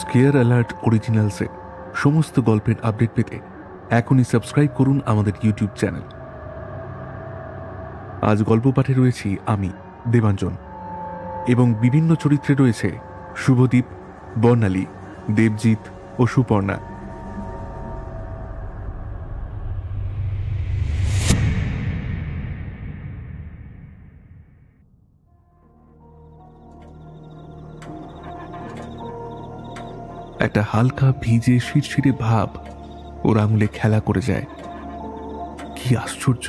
Square alert অরিজিনালসে সমস্ত গল্পের update পেতে এখনই সাবস্ক্রাইব করুন আমাদের ইউটিউব চ্যানেল। আজ গল্প পাঠে রয়েছি আমি দেবাঞ্জন এবং বিভিন্ন চরিত্রে রয়েছে শুভদীপ, বর্ণালী, দেবজিৎ ও সুপর্ণা। একটা হালকা ভিজে শিরশিরে ভাব ওর আঙুলে খেলা করে যায়। কি আশ্চর্য,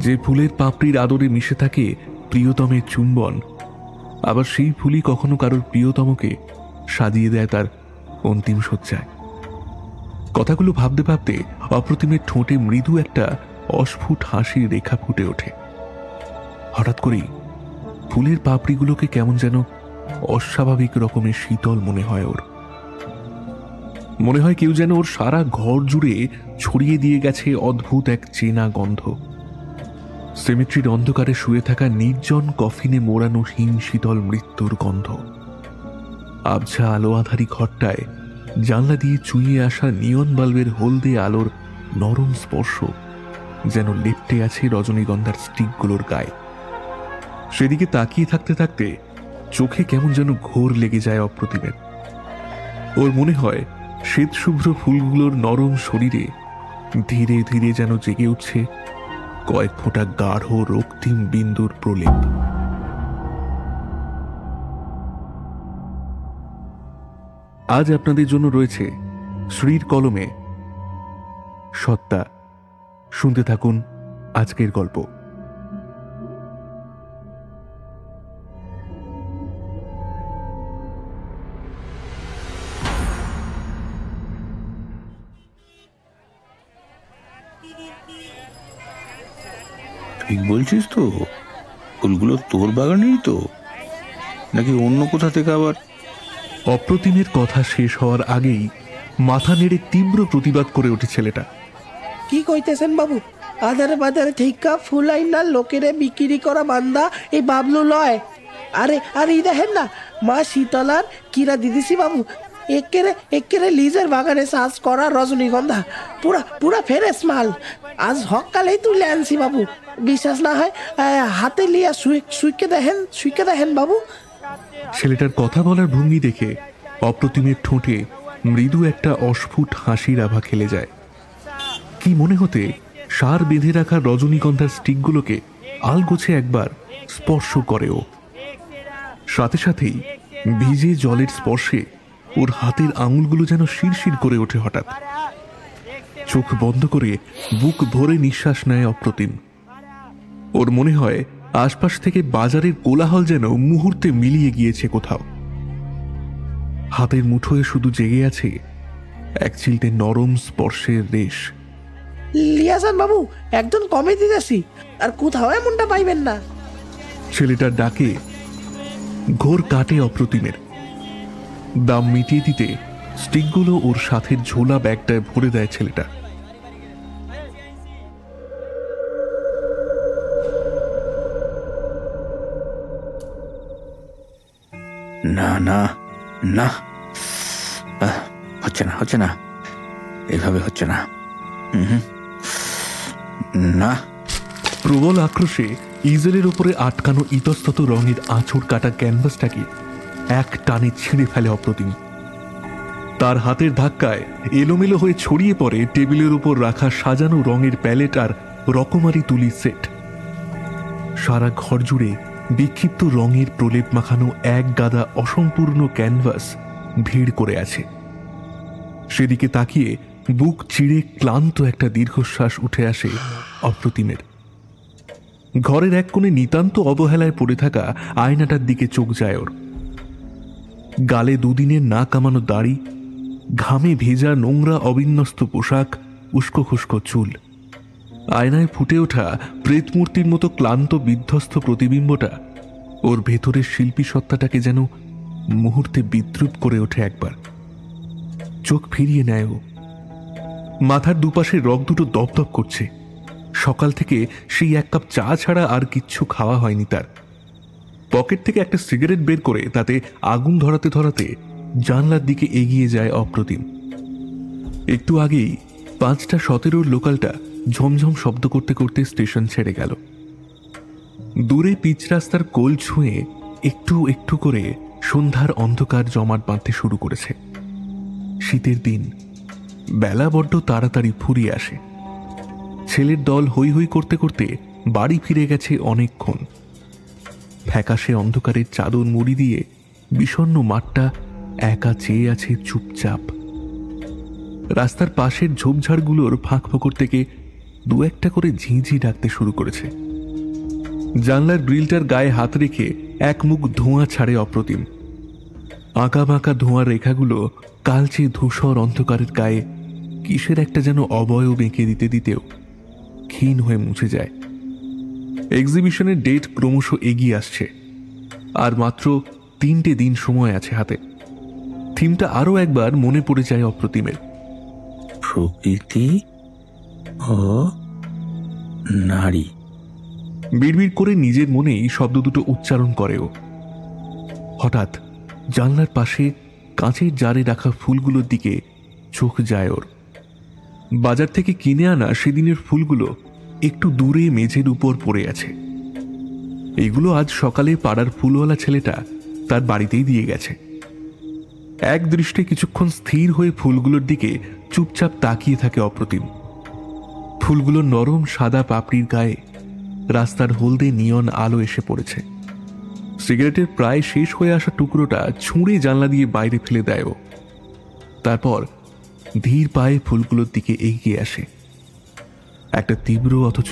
যে ফুলের পাপড়ির আদরে মিশে থাকে প্রিয়তমের চুম্বন, আবার সেই ফুলই কখনো কারোর প্রিয়তমকে সাজিয়ে দেয় তার অন্তিম শয্যায়। কথাগুলো ভাবতে ভাবতে অপ্রতিমের ঠোঁটে মৃদু একটা অস্ফুট হাসির রেখা ফুটে ওঠে। হঠাৎ করেই ফুলের পাপড়িগুলোকে কেমন যেন অস্বাভাবিক রকমের শীতল মনে হয় ওর। মনে হয় কেউ যেন ওর সারা ঘর জুড়ে ছড়িয়ে দিয়ে গেছে অদ্ভুত এক চেনা গন্ধ। সেমেট্রির অন্ধকারে শুয়ে থাকা নির্জন কফিনে মোড়ানো হিম শীতল মৃত্যুর গন্ধ। আবছা আলো আধারী ঘরটায় জানলা দিয়ে চুইয়ে আসা নিয়ন বাল্বের হলদে আলোর নরম স্পর্শ যেন লেপ্টে আছে রজনীগন্ধার স্টিকগুলোর গায়ে। সেদিকে তাকিয়ে থাকতে থাকতে চোখে কেমন যেন ঘোর লেগে যায় অপ্রতিমের। ওর মনে হয় শ্বেত শুভ্র ফুলগুলোর নরম শরীরে ধীরে ধীরে যেন জেগে উঠছে কয়েক ফোঁটা গাঢ় রক্তিম বিন্দুর প্রলেপ। আজ আপনাদের জন্য রয়েছে শ্রীর কলমে সত্তা। শুনতে থাকুন আজকের গল্প। ঠিক বলছিস তো? ফুলগুলো তোর বাগানেই তো, নাকি অন্য কোথা থেকে আবার? অপ্রতিমের কথা শেষ হওয়ার আগেই মাথা নেড়ে তীব্র প্রতিবাদ করে ওঠে ছেলেটা। কি কইতেছেন বাবু? আধারে বাজারে ঠিকা ফুল আইনা লোকেরে বিক্রি করা বান্দা এই বাবলু লয়। আরে আরে এই দেখেন না, মা শীতলার কিরা দিদিছি বাবু, একেরে লিজের বাগানে চাষ করা রজনীগন্ধা, পুরা পুরা ফেরেস মাল। আজ সকালেই তুলে আনছি বাবু। বিশ্বাস না হয় হাতে লিয়া সুইকে দেখেন বাবু। ছেলেটার কথা বলার ভঙ্গি দেখে অপ্রতিমের ঠোঁটে মৃদু একটা অস্ফুট হাসির আভা খেলে যায়। কি মনে হতে সার বেঁধে রাখা রজনীগন্ধার স্টিকগুলোকে আলগোছে একবার স্পর্শ করে ও। সাথে সাথেই ভিজে জলের স্পর্শে ওর হাতের আঙুলগুলো যেন শিরশির করে ওঠে। হঠাৎ চোখ বন্ধ করে বুক ভরে নিঃশ্বাস নেয় অপ্রতিম। ওর মনে হয় আশপাশ থেকে বাজারের কোলাহল যেন মুহূর্তে মিলিয়ে গিয়েছে কোথাও। হাতের মুঠোয় শুধু জেগে আছে এক চিলতে নরম স্পর্শের রেশ। লিয়াসান বাবু, একজন কমে দিতেছি, আর কোথাও এমনটা পাইবেন না। ছেলেটার ডাকে ঘোর কাটে অপ্রতিমের। দাম মিটিয়ে দিতে স্টিকগুলো ওর সাথের ঝোলা ব্যাগটায় ভরে দেয় ছেলেটা। না না না, হচ্ছে না, এভাবে হচ্ছে না। না। প্রবল আক্রোশে ইজেলের উপরে আটকানো ইতস্তত রঙের আঁচড় কাটা ক্যানভাসটাকে এক টানে ছিঁড়ে ফেলে অপ্রতিম। তার হাতের ধাক্কায় এলোমেলো হয়ে ছড়িয়ে পড়ে টেবিলের উপর রাখা সাজানো রঙের প্যালেট আর রকমারি তুলির সেট। সারা ঘর জুড়ে বিক্ষিপ্ত রঙের প্রলেপ মাখানো এক গাদা অসম্পূর্ণ ক্যানভাস ভিড় করে আছে। সেদিকে তাকিয়ে বুক চিড়ে ক্লান্ত একটা দীর্ঘশ্বাস উঠে আসে অপ্রতিমের। ঘরের এক কোণে নিতান্ত অবহেলায় পড়ে থাকা আয়নাটার দিকে চোখ যায় ওর। গালে দুদিনের না কামানো দাড়ি, ঘামে ভেজা নোংরা অবিন্যস্ত পোশাক, উস্কো খুস্কো চুল। আয়নায় ফুটে ওঠা প্রেতমূর্তির মতো ক্লান্ত বিধ্বস্ত প্রতিবিম্বটা ওর ভেতরের শিল্পী সত্তাটাকে যেন মুহূর্তে বিদ্রুপ করে ওঠে একবার। চোখ ফিরিয়ে নেয় ও। মাথার দুপাশে রগ দুটো দপদপ করছে। সকাল থেকে সেই এক কাপ চা ছাড়া আর কিচ্ছু খাওয়া হয়নি তার। পকেট থেকে একটা সিগারেট বের করে তাতে আগুন ধরাতে ধরাতে জানলার দিকে এগিয়ে যায় অপ্রতিম। একটু আগেই 5:17 লোকালটা ঝমঝম শব্দ করতে করতে স্টেশন ছেড়ে গেল। দূরে পিচ রাস্তার কোল ছুঁয়ে একটু একটু করে সন্ধ্যার অন্ধকার জমাট বাঁধতে শুরু করেছে। শীতের দিন, বেলা বড্ড তাড়াতাড়ি ফুরিয়ে আসে। ছেলের দল হৈ হৈ করতে করতে বাড়ি ফিরে গেছে অনেকক্ষণ। ফ্যাকাশে অন্ধকারের চাদর মুড়ি দিয়ে বিষণ্ণ মাঠটা একা চেয়ে আছে চুপচাপ। রাস্তার পাশের ঝোপঝাড়গুলোর ফাঁক ফোকর থেকে দু একটা করে ঝিঁঝি ডাকতে শুরু করেছে। জানলার গ্রিলটার গায়ে হাত রেখে এক মুখ ধোঁয়া ছাড়ে অপ্রতিম। আঁকা বাঁকা ধোঁয়ার রেখাগুলো কালচে ধূসর অন্ধকারের গায়ে কিসের একটা যেন অবয়ব এঁকে দিতে দিতেও ক্ষীণ হয়ে মুছে যায়। এক্সিবিশনের ডেট ক্রমশ এগিয়ে আসছে, আর মাত্র 3টে দিন সময় আছে হাতে। থিমটা আরো একবার মনে পড়ে যায় অপ্রতিমের। প্রকৃতি ও নারী। বিড়বিড় করে নিজের মনেই শব্দ দুটো উচ্চারণ করেও। হঠাৎ জানলার পাশে কাঁচের জারে রাখা ফুলগুলোর দিকে চোখ যায় ওর। বাজার থেকে কিনে আনা সেদিনের ফুলগুলো একটু দূরে মেঝের উপর পড়ে আছে। এগুলো আজ সকালে পাড়ার ফুলওয়ালা ছেলেটা তার বাড়িতেই দিয়ে গেছে। এক দৃষ্টে কিছুক্ষণ স্থির হয়ে ফুলগুলোর দিকে চুপচাপ তাকিয়ে থাকে অপ্রতিম। ফুলগুলোর নরম সাদা পাপড়ির গায়ে রাস্তার হলদে নিয়ন আলো এসে পড়েছে। সিগারেটের প্রায় শেষ হয়ে আসা টুকরোটা ছুঁড়ে জানলা দিয়ে বাইরে ফেলে দেয় ও। তারপর ধীর পায়ে ফুলগুলোর দিকে এগিয়ে আসে। একটা তীব্র অথচ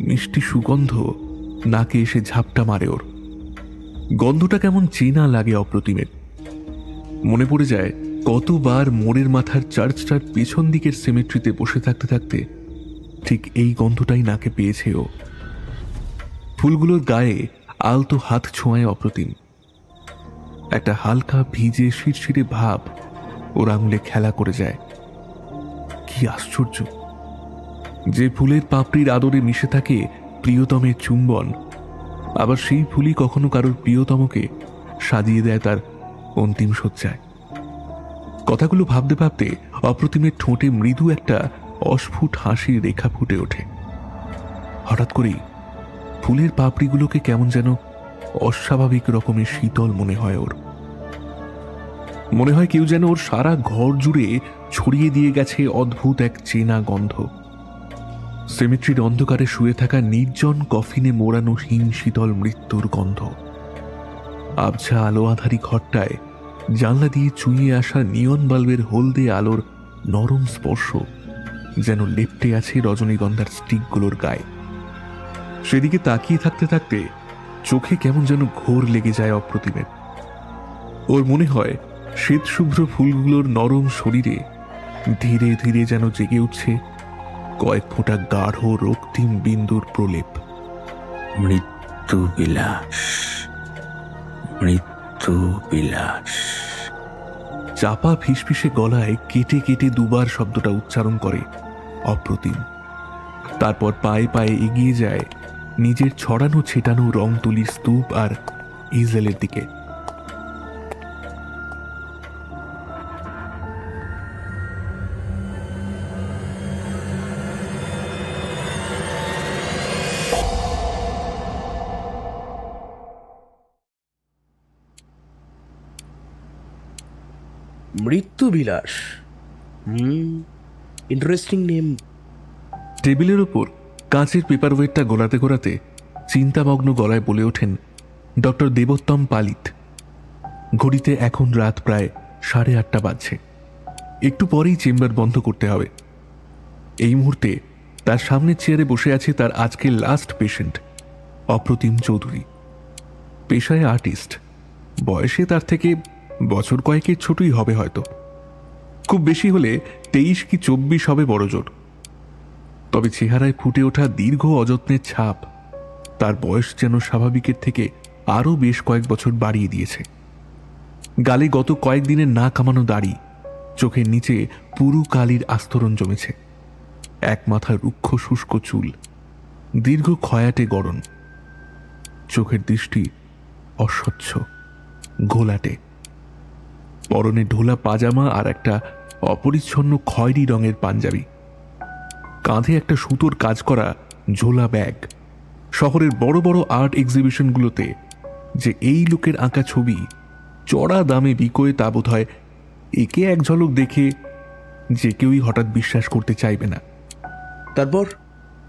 মিষ্টি সুগন্ধ নাকে এসে ঝাপটা মারে ওর। গন্ধটা কেমন চেনা লাগে অপ্রতিমের। মনে পড়ে যায় কতবার মোড়ের মাথার চার্চটার পেছন দিকের সিমেট্রিতে বসে থাকতে থাকতে ঠিক এই গন্ধটাই নাকে পেয়েছে ও। ফুলগুলোর গায়ে আলতো হাত ছোঁয়ায় অপ্রতিম। একটা হালকা ভিজে শিরশিরে ভাব ওর আঙুলে খেলা করে যায়। কি আশ্চর্য! যে ফুলের পাপড়ির আদরে মিশে থাকে প্রিয়তমের চুম্বন, আবার সেই ফুলই কখনো কারোর প্রিয়তমকে সাজিয়ে দেয় তার অন্তিম শয্যায়। কথাগুলো ভাবতে ভাবতে অপ্রতিমের ঠোঁটে মৃদু একটা অস্ফুট হাসির রেখা ফুটে ওঠে। হঠাৎ করেই ফুলের পাপড়িগুলোকে কেমন যেন অস্বাভাবিক রকমের শীতল মনে হয় ওর। মনে হয় কেউ যেন ওর সারা ঘর জুড়ে ছড়িয়ে দিয়ে গেছে অদ্ভুত এক চেনা গন্ধ। সেমেট্রির অন্ধকারে শুয়ে থাকা নির্জন কফিনে মোড়ানো হিম শীতল মৃত্যুর গন্ধ। আবছা আলো আধারী ঘরটায় জানলা দিয়ে চুইয়ে আসা নিয়ন বাল্বের হলদে আলোর নরম স্পর্শ যেন লেপ্টে আছে রজনীগন্ধার স্টিকগুলোর গায়ে। সেদিকে তাকিয়ে থাকতে থাকতে চোখে কেমন যেন ঘোর লেগে যায় অপ্রতিমের। ওর মনে হয় শ্বেত শুভ্র ফুলগুলোর নরম শরীরে ধীরে ধীরে যেন জেগে উঠছে কয়েক ফোঁটা গাঢ় রক্তিম বিন্দুর প্রলেপ। মৃত্যু বিলাস, মৃত্যু বিলাস। চাপা ফিসফিসে গলায় কেটে কেটে দুবার শব্দটা উচ্চারণ করে অপ্রতিম। তারপর পায়ে পায়ে এগিয়ে যায় নিজের ছড়ানো ছেটানো রং তুলি স্তূপ আর ইজেলের দিকে। মৃত্যু বিলাস, ইন্টারেস্টিং নেম। টেবিলের ওপর কাঁচের পেপার ওয়েটটা গোলাতে গোলাতে চিন্তামগ্ন গলায় বলে ওঠেন ডক্টর দেবোত্তম পালিত। ঘড়িতে এখন রাত প্রায় 8:30 বাজছে। একটু পরেই চেম্বার বন্ধ করতে হবে। এই মুহূর্তে তার সামনের চেয়ারে বসে আছে তার আজকের লাস্ট পেশেন্ট অপ্রতিম চৌধুরী। পেশায় আর্টিস্ট, বয়সে তার থেকে বছর কয়েকের ছোটই হবে হয়তো। খুব বেশি হলে 23 কি 24 হবে বড়জোর। তবে চেহারায় ফুটে ওঠা দীর্ঘ অযত্নের ছাপ তার বয়স যেন স্বাভাবিকের থেকে আরও বেশ কয়েক বছর বাড়িয়ে দিয়েছে। গালে গত কয়েকদিনের না কামানো দাড়ি, চোখের নিচে পুরু কালির আস্তরণ জমেছে। এক মাথার রুক্ষ শুষ্ক চুল, দীর্ঘ খয়াটে গড়ন। চোখের দৃষ্টি অস্বচ্ছ, ঘোলাটে। পরনে ঢোলা পাজামা আর একটা অপরিচ্ছন্ন খয়েরি রঙের পাঞ্জাবি, কাঁধে একটা সুতোর কাজ করা ঝোলা ব্যাগ। শহরের বড় বড় আর্ট এক্সিবিশনগুলোতে যে এই লোকের আঁকা ছবি চড়া দামে বিকোয় তা বোধ হয় একে এক ঝলক দেখে যে কেউই হঠাৎ বিশ্বাস করতে চাইবে না। তারপর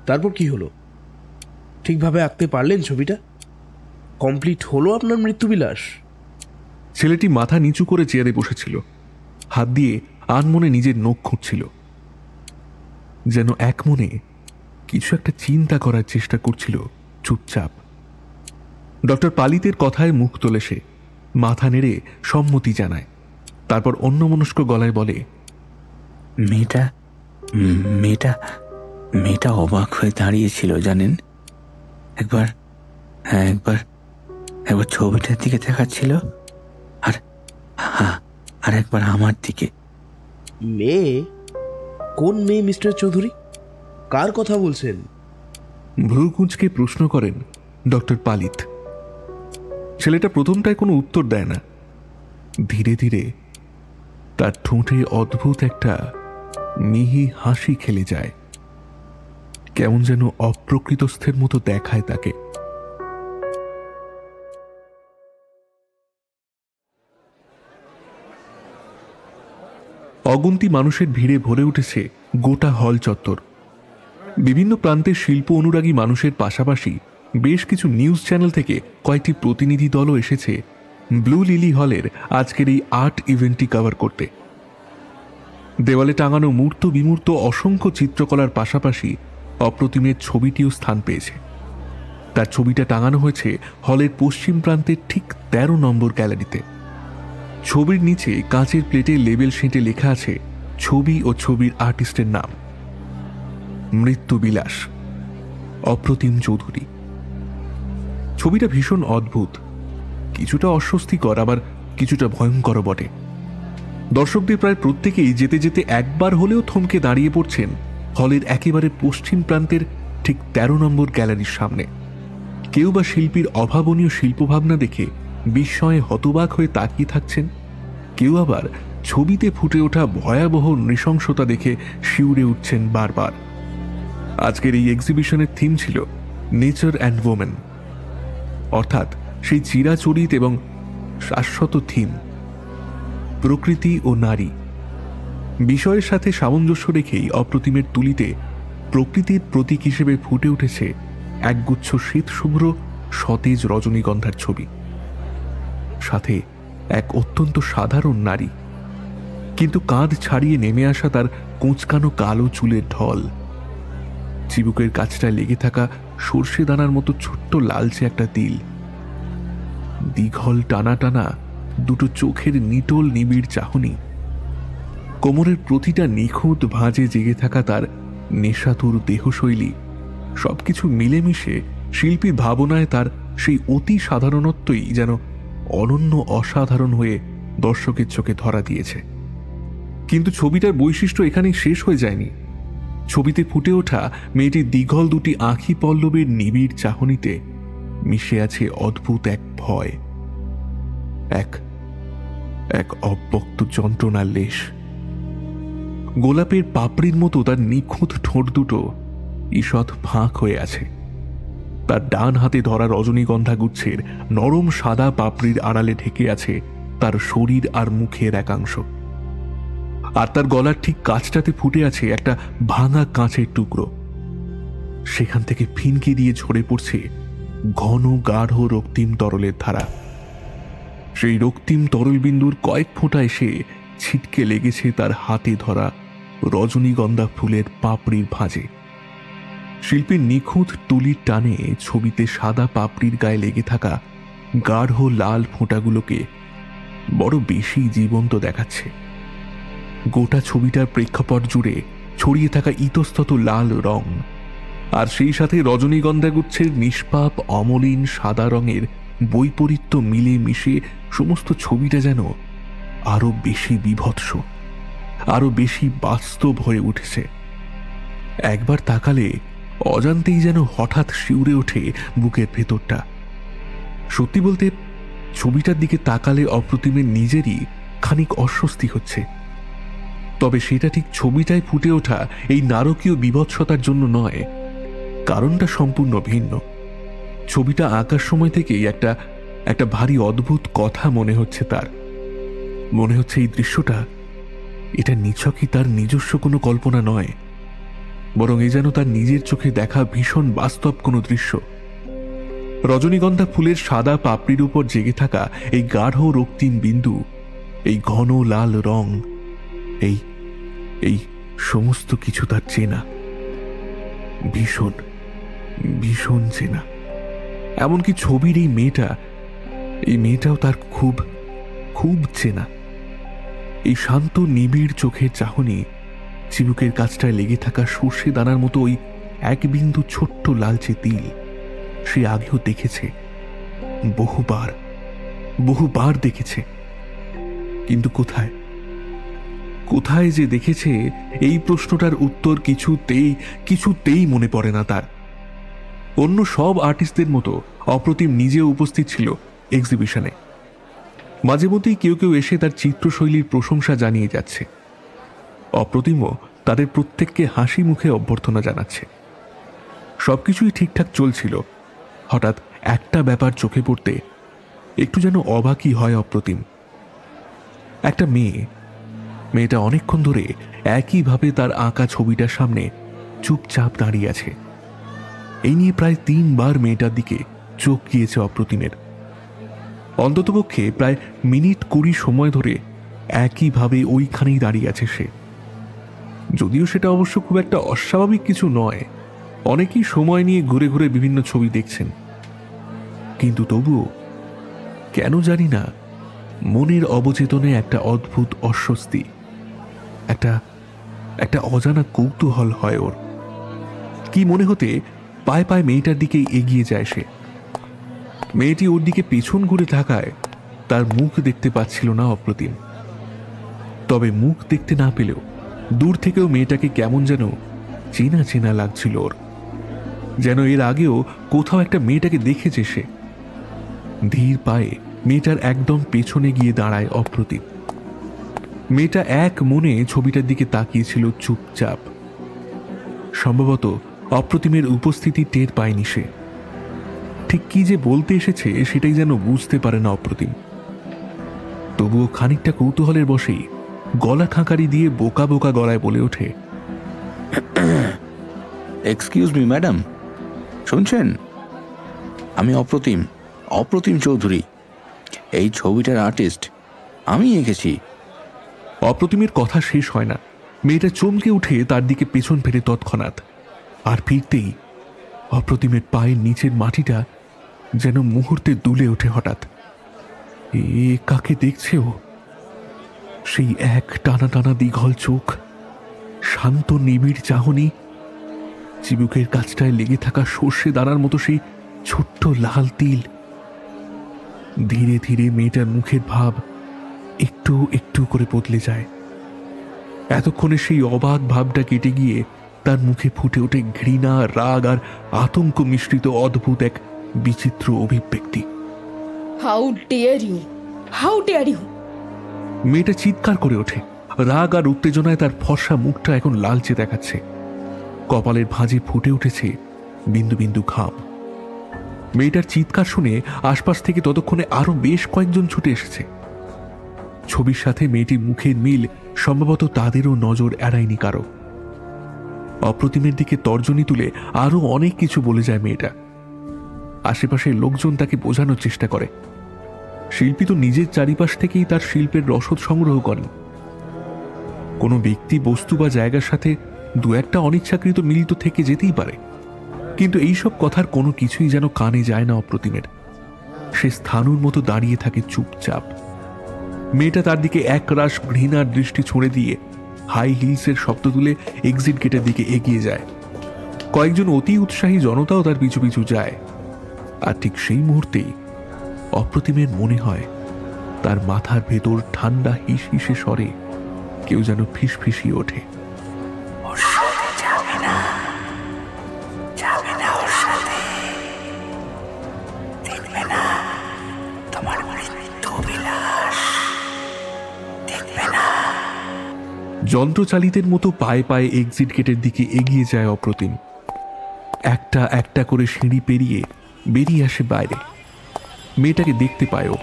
তারপর কি হলো? ঠিকভাবে আঁকতে পারলেন ছবিটা? কমপ্লিট হলো আপনার মৃত্যুবিলাস? ছেলেটি মাথা নিচু করে চেয়ারে বসেছিল, হাত দিয়ে আনমনে নিজের নখ খুঁটছিল, যেন এক মনে কিছু একটা চিন্তা করার চেষ্টা করছিল চুপচাপ। ডক্টর পালিতের কথায় মুখ তোলে সে, মাথা নেড়ে সম্মতি জানায়, তারপর অন্যমনস্ক গলায় বলে, মেয়েটা মেয়েটা মেয়েটা অবাক হয়ে দাঁড়িয়েছিল জানেন। একবার একবার একবার ছবিটার দিকে দেখাচ্ছিল, আর আর একবার আমার দিকে। মেয়ে? কোন মেয়ে মিস্টার চৌধুরী? কার কথা বলছেন? ভ্রুকুঁচকে প্রশ্ন করেন ডক্টর পালিত। ছেলেটা প্রথমটায় কোনো উত্তর দেয় না। ধীরে ধীরে তার ঠোঁটে অদ্ভুত একটা মিহি হাসি খেলে যায়, কেমন যেন অপ্রকৃতস্থের মতো দেখায় তাকে। অগুন্তি মানুষের ভিড়ে ভরে উঠেছে গোটা হল চত্বর। বিভিন্ন প্রান্তের শিল্প অনুরাগী মানুষের পাশাপাশি বেশ কিছু নিউজ চ্যানেল থেকে কয়েকটি প্রতিনিধি দলও এসেছে ব্লু লিলি হলের আজকের এই আর্ট ইভেন্টটি কভার করতে। দেওয়ালে টাঙানো মূর্ত বিমূর্ত অসংখ্য চিত্রকলার পাশাপাশি অপ্রতিমের ছবিটিও স্থান পেয়েছে। তার ছবিটা টাঙানো হয়েছে হলের পশ্চিম প্রান্তের ঠিক 13 নম্বর গ্যালারিতে। ছবির নিচে কাঁচের প্লেটে লেবেল সেঁটে লেখা আছে ছবি ও ছবির আর্টিস্টের নাম, মৃত্যুবিলাস, অপ্রতিম চৌধুরী। ছবিটা ভীষণ অদ্ভুত, কিছুটা অস্বস্তিকর, আবার কিছুটা ভয়ঙ্কর বটে। দর্শকদের প্রায় প্রত্যেকেই যেতে যেতে একবার হলেও থমকে দাঁড়িয়ে পড়ছেন হলের একেবারে পশ্চিম প্রান্তের ঠিক 13 নম্বর গ্যালারির সামনে। কেউ বা শিল্পীর অভাবনীয় শিল্পভাবনা দেখে বিস্ময়ে হতবাক হয়ে তাকিয়ে থাকছেন, কেউ আবার ছবিতে ফুটে ওঠা ভয়াবহ নৃশংসতা দেখে শিউরে উঠছেন বারবার। আজকের এই এক্সিবিশনের থিম ছিল নেচার অ্যান্ড ওমেন, অর্থাৎ সেই চিরাচরিত এবং শাশ্বত থিম প্রকৃতি ও নারী। বিষয়ের সাথে সামঞ্জস্য রেখেই অপ্রতিমের তুলিতে প্রকৃতির প্রতীক হিসেবে ফুটে উঠেছে একগুচ্ছ শীতশুভ্র সতেজ রজনীগন্ধার ছবি, সাথে এক অত্যন্ত সাধারণ নারী, কিন্তু কাঁধ ছাড়িয়ে নেমে আসা তার কোঁচকানো কালো চুলের ঢল, চিবুকের কাছটায় লেগে থাকা সর্ষে দানার মতো ছোট্ট লালচে একটা তিল, দীঘল টানা টানা দুটো চোখের নিটোল নিবিড় চাহনি, কোমরের প্রতিটা নিখুঁত ভাঁজে জেগে থাকা তার নেশাতুর দেহশৈলী, সবকিছু মিলেমিশে শিল্পীর ভাবনায় তার সেই অতি সাধারণত্বই যেন অনন্য অসাধারণ হয়ে দর্শকের চোখে ধরা দিয়েছে। কিন্তু ছবিটার বৈশিষ্ট্য এখানেই শেষ হয়ে যায়নি। ছবিতে ফুটে ওঠা মেয়েটির দীঘল দুটি আঁখি পল্লবের নিবিড় চাহনিতে মিশে আছে অদ্ভুত এক ভয়, এক অব্যক্ত যন্ত্রণার লেশ। গোলাপের পাপড়ির মতো তার নিখুঁত ঠোঁট দুটো ঈষৎ ফাঁক হয়ে আছে। তার ডান হাতে ধরা রজনীগন্ধা গুচ্ছের নরম সাদা পাপড়ির আড়ালে ঢেকে আছে তার শরীর আর মুখের একাংশ, আর তার গলার ঠিক কাছটাতে ফুটে আছে একটা ভাঙা কাঁচের টুকরো। সেখান থেকে ফিনকি দিয়ে ঝরে পড়ছে ঘন গাঢ় রক্তিম তরলের ধারা। সেই রক্তিম তরল বিন্দুর কয়েক ফোঁটা এসে ছিটকে লেগেছে তার হাতে ধরা রজনীগন্ধা ফুলের পাপড়ির ভাঁজে। শিল্পীর নিখুঁত তুলির টানে ছবিতে সাদা পাপড়ির গায়ে লেগে থাকা গাঢ় লাল ফোঁটাগুলোকে বড় বেশি জীবন্ত দেখাচ্ছে। গোটা ছবিটার প্রেক্ষাপট জুড়ে ছড়িয়ে থাকা ইতস্তত লাল রং, আর সেই সাথে রজনীগন্ধাগুচ্ছের নিষ্পাপ অমলিন সাদা রঙের বৈপরীত্য মিলে মিশে সমস্ত ছবিটা যেন আরো বেশি বীভৎস, আরো বেশি বাস্তব হয়ে উঠেছে। একবার তাকালে অজান্তেই যেন হঠাৎ শিউরে ওঠে বুকের ভেতরটা। সত্যি বলতে ছবিটার দিকে তাকালে অপ্রতিমের নিজেরই খানিক অস্বস্তি হচ্ছে। তবে সেটা ঠিক ছবিটায় ফুটে ওঠা এই নারকীয় বিভৎসতার জন্য নয়, কারণটা সম্পূর্ণ ভিন্ন। ছবিটা আঁকার সময় থেকেই একটা ভারী অদ্ভুত কথা মনে হচ্ছে তার। মনে হচ্ছে এই দৃশ্যটা এটা নিছকই তার নিজস্ব কোনো কল্পনা নয়, বরং এ যেন তার নিজের চোখে দেখা ভীষণ বাস্তব কোনো দৃশ্য। রজনীগন্ধা ফুলের সাদা পাপড়ির উপর জেগে থাকা এই গাঢ় রক্তিম বিন্দু, এই ঘন লাল রং, এই এই সমস্ত কিছু তার চেনা, ভীষণ ভীষণ চেনা। এমনকি ছবির এই মেয়েটাও তার খুব খুব চেনা। এই শান্ত নিবিড় চোখের চাহনি, চিবুকের কাছটায় লেগে থাকা সর্ষে দানার মতো ওই এক বিন্দু ছোট্ট লালচে তিল, সে আগেও দেখেছে, বহুবার বহুবার দেখেছে। কিন্তু কোথায় কোথায় যে দেখেছে এই প্রশ্নটার উত্তর কিছুতেই মনে পড়ে না তার। অন্য সব আর্টিস্টদের মতো অপ্রতিম নিজেও উপস্থিত ছিল এক্সিবিশনে। মাঝে মধ্যেই কেউ কেউ এসে তার চিত্রশৈলীর প্রশংসা জানিয়ে যাচ্ছে। অপ্রতিমও তাদের প্রত্যেককে হাসি মুখে অভ্যর্থনা জানাচ্ছে। সবকিছুই ঠিকঠাক চলছিল, হঠাৎ একটা ব্যাপার চোখে পড়তে একটু যেন অবাকই হয় অপ্রতিম। একটা মেয়েটা অনেকক্ষণ ধরে একইভাবে তার আঁকা ছবিটার সামনে চুপচাপ দাঁড়িয়ে আছে। এই নিয়ে প্রায় 3 বার মেয়েটার দিকে চোখ গিয়েছে অপ্রতিমের। অন্ততপক্ষে প্রায় মিনিট 20 সময় ধরে একইভাবে ওইখানেই দাঁড়িয়ে আছে সে। যদিও সেটা অবশ্য খুব একটা অস্বাভাবিক কিছু নয়, অনেকেই সময় নিয়ে ঘুরে ঘুরে বিভিন্ন ছবি দেখছেন। কিন্তু তবুও কেন জানি না মনের অবচেতনে একটা অদ্ভুত অস্বস্তি, একটা অজানা কৌতূহল হয় ওর। কি মনে হতে পায়ে পায়ে মেয়েটার দিকে এগিয়ে যায় সে। মেয়েটি ওর দিকে পেছন ঘুরে থাকায় তার মুখ দেখতে পাচ্ছিল না অপ্রতিম। তবে মুখ দেখতে না পেলেও দূর থেকেও মেয়েটাকে কেমন যেন চেনা চেনা লাগছিল ওর, যেন এর আগেও কোথাও একটা মেয়েটাকে দেখেছে সে। ধীর পায়ে মেয়েটার একদম পেছনে গিয়ে দাঁড়ায় অপ্রতিম। মেয়েটা এক মনে ছবিটার দিকে তাকিয়েছিল চুপচাপ। সম্ভবত অপ্রতিমের উপস্থিতি টের পায়নি সে। ঠিক কি যে বলতে এসেছে সেটাই যেন বুঝতে পারে না অপ্রতিম। তবুও খানিকটা কৌতূহলের বশেই গলা খাঁকারি দিয়ে বোকা বোকা গলায় বলে ওঠে, এক্সকিউজ মি ম্যাডাম, শুনছেন? আমি অপ্রতিম চৌধুরী, এই ছবিটার আর্টিস্ট আমি এঁকেছি। অপ্রতিমের কথা শেষ হয় না, মেয়েটা চমকে উঠে তার দিকে পেছন ফেরে তৎক্ষণাৎ। আর ফিরতেই অপ্রতিমের পায়ের নিচের মাটিটা যেন মুহূর্তে দুলে ওঠে হঠাৎ। এ কাকে দেখছে ও? সেই এক টানা টানা দীঘল চোখ, শান্ত নিবিড় চাহনি, চিবুকের কাছটায় লেগে থাকা সর্ষে দানার মতো সেই ছোট্ট লাল তিল। ধীরে ধীরে মেয়েটার মুখের ভাব একটু একটু করে বদলে যায়। এতক্ষণে সেই অবাক ভাবটা কেটে গিয়ে তার মুখে ফুটে ওঠে ঘৃণা, রাগ আর আতঙ্ক মিশ্রিত অদ্ভুত এক বিচিত্র অভিব্যক্তি। How dare you, how dare you! মেয়েটা চিৎকার করে ওঠে। রাগ আর উত্তেজনায় তার ফর্সা মুখটা এখন লালচে দেখাচ্ছে। কপালের ভাঁজে ফুটে উঠেছে বিন্দু বিন্দু ঘাম। মেয়েটার চিৎকার শুনে আশপাশ থেকে ততক্ষণে আরো বেশ কয়েকজন ছুটে এসেছে। ছবির সাথে মেয়েটির মুখের মিল সম্ভবত তাদেরও নজর এড়ায়নি কারো। অপ্রতিমের দিকে তর্জনী তুলে আরো অনেক কিছু বলে যায় মেয়েটা। আশেপাশের লোকজন তাকে বোঝানোর চেষ্টা করে। শিল্পী তো নিজের চারিপাশ থেকেই তার শিল্পের রসদ সংগ্রহ করেন। কোনো ব্যক্তি, বস্তু বা জায়গার সাথে দু একটা অনিচ্ছাকৃত মিলিত থেকে যেতেই পারে, কিন্তু এইসব কথার কোনো কিছুই যেন কানে যায় না অপ্রতিমের। সে স্থাণুর মতো দাঁড়িয়ে থাকে চুপচাপ। মেয়েটা তার দিকে একরাশ ঘৃণার দৃষ্টি ছুঁড়ে দিয়ে হাই হিলসের শব্দ তুলে এক্সিট গেটের দিকে এগিয়ে যায়। কয়েকজন অতি উৎসাহী জনতাও তার পিছু পিছু যায়। আর ঠিক সেই মুহূর্তেই অপ্রতিমের মনে হয় তার মাথার ভেতর ঠান্ডা হিস হিসে স্বরে কেউ যেন ফিসফিসিয়ে ওঠে, যন্ত্রচালিতের মতো পায়ে পায়ে এক্সিট গেটের দিকে এগিয়ে যায় অপ্রতিম। একটা একটা করে সিঁড়ি পেরিয়ে বেরিয়ে আসে বাইরে। মেয়েটাকে দেখতে পায় ও।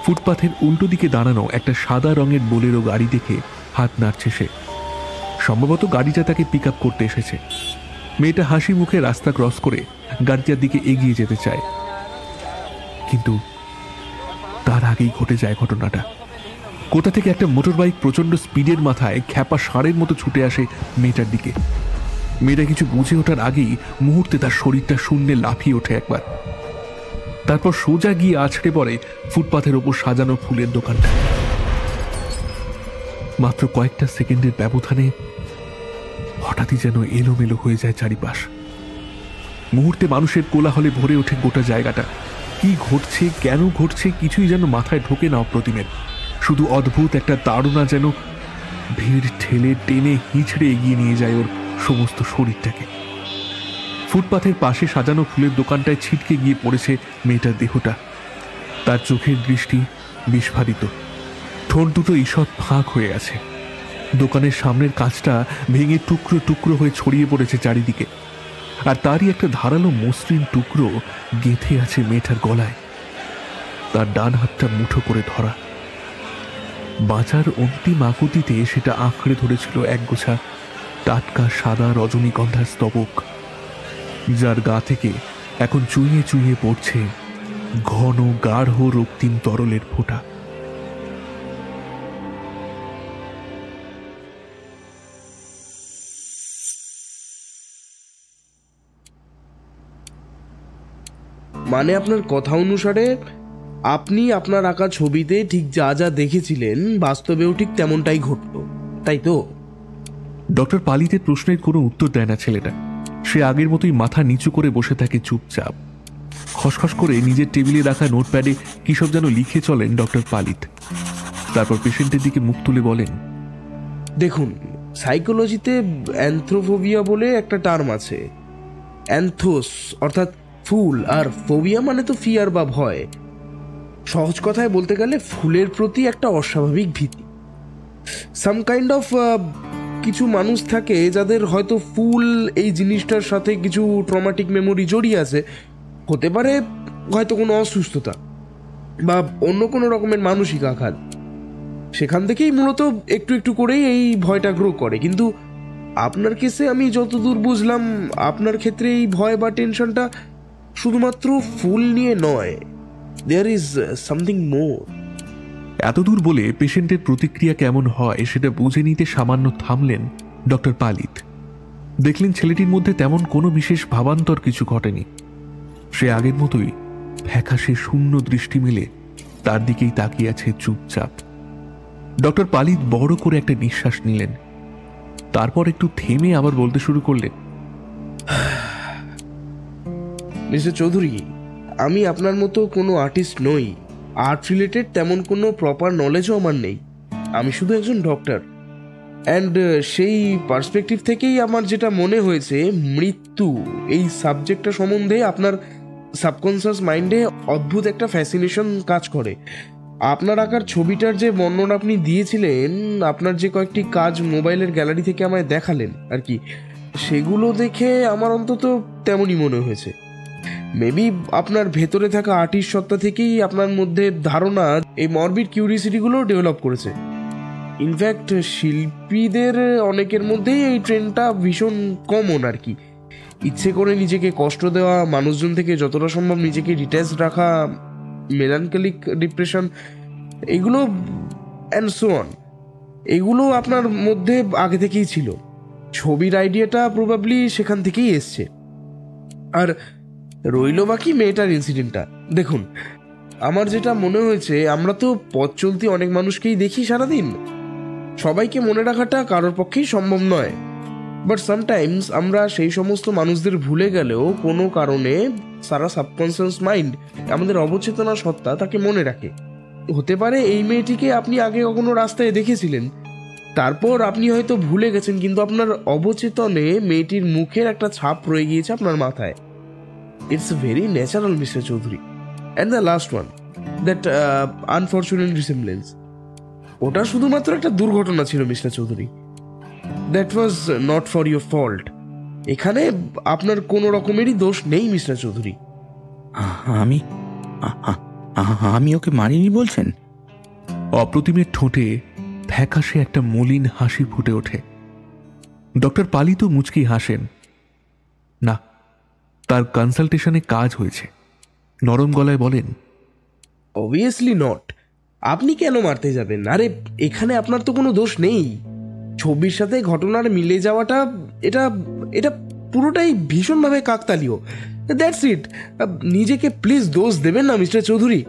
ফুটপাথের উল্টো দিকে দাঁড়ানো একটা সাদা রঙের বোলেরো গাড়ি দেখে হাত নাড়ছে সে। সম্ভবত গাড়িটা তাকে পিক আপ করতে এসেছে। মেয়েটা হাসি মুখে রাস্তা ক্রস করে গাড়িটার দিকে এগিয়ে যেতে চায়, কিন্তু তার আগেই ঘটে যায় ঘটনাটা। কোথা থেকে একটা মোটর বাইক প্রচন্ড স্পিডের মাথায় খ্যাপা ষাঁড়ের মতো ছুটে আসে মেয়েটার দিকে। মেয়েটা কিছু বুঝে ওঠার আগেই মুহূর্তে তার শরীরটা শূন্যে লাফিয়ে ওঠে একবার। তারপর সোজা গিয়ে আছড়ে পড়ে ফুটপাথের ওপর সাজানো ফুলের দোকানটা। মাত্র কয়েকটা সেকেন্ডের ব্যবধানে হঠাৎই যেন এলোমেলো হয়ে যায় চারিপাশ। মুহূর্তে মানুষের কোলাহলে ভরে ওঠে গোটা জায়গাটা। কি ঘটছে, কেন ঘটছে, কিছুই যেন মাথায় ঢোকে না অপ্রতিমের। শুধু অদ্ভুত একটা তাড়না যেন ভিড় ঠেলে টেনে হিঁচড়ে এগিয়ে নিয়ে যায় ওর সমস্ত শরীরটাকে। ফুটপাথের পাশে সাজানো ফুলের দোকানটায় ছিটকে গিয়ে পড়েছে মেয়েটার দেহটা। তার চোখের দৃষ্টি বিস্ফারিত, ঠোঁট দুটো ঈষৎ ফাঁক হয়ে আছে। দোকানের সামনের কাঁচটা ভেঙে টুকরো টুকরো হয়ে ছড়িয়ে পড়েছে চারিদিকে, আর তারই একটা ধারালো মসৃণ টুকরো গেঁথে আছে মেয়েটার গলায়। তার ডান হাতটা মুঠো করে ধরা। বাঁচার অন্তিম আকুতিতে সেটা আঁকড়ে ধরেছিল একগোছা টাটকা সাদা রজনীগন্ধার স্তবক, যার গা থেকে এখন চুইয়ে চুইয়ে পড়ছে ঘন গাঢ় রক্তিম তরলের ফোঁটা। মানে আপনার কথা অনুসারে আপনি আপনার আঁকা ছবিতে ঠিক যা যা দেখেছিলেন বাস্তবেও ঠিক তেমনটাই ঘটল, তাই তো? ডক্টর পালিতের প্রশ্নের কোনো উত্তর দেয় না ছেলেটা। সে আগের মতোই মাথা নিচু করে বসে থাকে চুপচাপ। খসখস করে নিজের টেবিলে রাখা নোটপ্যাডে কি সব যেন লিখে চলেন ডক্টর পালিত। তারপর পেশেন্টের দিকে মুখ তুলে বলেন, দেখুন, সাইকোলজিতে অ্যানথ্রোফোবিয়া বলে একটা টার্ম আছে। অ্যানথোস অর্থাৎ ফুল, আর ফোবিয়া মানে তো ফিয়ার বা ভয়। সহজ কথায় বলতে গেলে ফুলের প্রতি একটা অস্বাভাবিক ভীতি। সাম কাইন্ড অফ কিছু মানুষ থাকে যাদের হয়তো ফুল এই জিনিসটার সাথে কিছু ট্রমাটিক মেমোরি জড়িয়ে আছে। হতে পারে হয়তো কোনো অসুস্থতা বা অন্য কোনো রকমের মানসিক আঘাত। সেখান থেকেই মূলত একটু একটু করেই এই ভয়টা গ্রো করে। কিন্তু আপনার কেসে আমি যতদূর বুঝলাম, আপনার ক্ষেত্রে এই ভয় বা টেনশনটা শুধুমাত্র ফুল নিয়ে নয়, দেয়ার ইজ সামথিং মোর। এতদূর বলে পেশেন্টের প্রতিক্রিয়া কেমন হয় সেটা বুঝে নিতে সামান্য থামলেন ডক্টর পালিত। দেখলেন ছেলেটির মধ্যে তেমন কোনো বিশেষ ভাবান্তর কিছু ঘটেনি। সে আগের মতোই ফ্যাকাশে শূন্য দৃষ্টি মেলে তার দিকেই তাকিয়ে আছে চুপচাপ। ডক্টর পালিত বড় করে একটা নিঃশ্বাস নিলেন, তারপর একটু থেমে আবার বলতে শুরু করলেন, মিস্টার চৌধুরী, আমি আপনার মতো কোনো আর্টিস্ট নই। আর্ট রিলেটেড তেমন কোনো প্রপার নলেজও আমার নেই। আমি শুধু একজন ডক্টর। অ্যান্ড সেই পার্সপেক্টিভ থেকেই আমার যেটা মনে হয়েছে, মৃত্যু এই সাবজেক্টটা সম্বন্ধে আপনার সাবকনসিয়াস মাইন্ডে অদ্ভুত একটা ফ্যাসিনেশন কাজ করে। আপনার আঁকার ছবিটার যে বর্ণনা আপনি দিয়েছিলেন, আপনার যে কয়েকটি কাজ মোবাইলের গ্যালারি থেকে আমায় দেখালেন আর কি, সেগুলো দেখে আমার অন্তত তেমনই মনে হয়েছে। মেবি আপনার ভেতরে থাকা আর্টিস্ট সত্তা থেকেই আপনার মধ্যে ধারণা এই মরবিড কিউরিসিটিগুলো ডেভেলপ করেছে। ইনফ্যাক্ট শিল্পীদের অনেকের মধ্যেই এই ট্রেন্ডটা ভীষণ কমন আর কি। ইচ্ছে করে নিজেকে কষ্ট দেওয়া, মানুষজন থেকে যতটা সম্ভব নিজেকে ডিট্যাচ রাখা, মেলানকলিক ডিপ্রেশন, এগুলো অ্যান্ড সো অন, এগুলো আপনার মধ্যে আগে থেকেই ছিল। ছবির আইডিয়াটা প্রবাবলি সেখান থেকেই এসছে। আর রইল বাকি মেয়েটার ইনসিডেন্টটা। দেখুন, আমার যেটা মনে হয়েছে, আমরা তো পথ চলতি অনেক মানুষকেই দেখি সারাদিন। সবাইকে মনে রাখাটা কারোর পক্ষেই সম্ভব নয়। বাট সামটাইমস আমরা সেই সমস্ত মানুষদের ভুলে গেলেও কোনো কারণে সারা সাবকনসিয়াস মাইন্ড, আমাদের অবচেতনা সত্তা তাকে মনে রাখে। হতে পারে এই মেয়েটিকে আপনি আগে কখনো রাস্তায় দেখেছিলেন, তারপর আপনি হয়তো ভুলে গেছেন, কিন্তু আপনার অবচেতনে মেয়েটির মুখের একটা ছাপ রয়ে গিয়েছে আপনার মাথায়। It's very natural, Mr. Chaudhary. And the last one, that unfortunate resemblance. ওটা শুধুমাত্র একটা দুর্ঘটনা ছিল mister Chowdhury. That was not for your fault. এখানে আপনার কোনো রকমেরই দোষ নেই মিস্টার চৌধুরী। আমি আমি ওকে মারিনি বলছেন? অপ্রতিমের ঠোঁটে ফ্যাকাশে একটা মলিন হাসি ফুটে ওঠে। ডক্টর পালিত মুচকি হাসেন। না, তার কনসালটেশনে কাজ হয়েছে। নরম গলায় বলেন, অবভিয়াসলি নট। আপনি কেন মারতে যাবেন? আরে এখানে আপনার তো কোনো দোষ নেই। ছবির সাথে ঘটনার মিলে যাওয়াটা এটা এটা পুরোটাই ভীষণভাবে কাকতালীয়। That's it. নিজেকে প্লিজ দোষ দেবেন না মিস্টার চৌধুরী।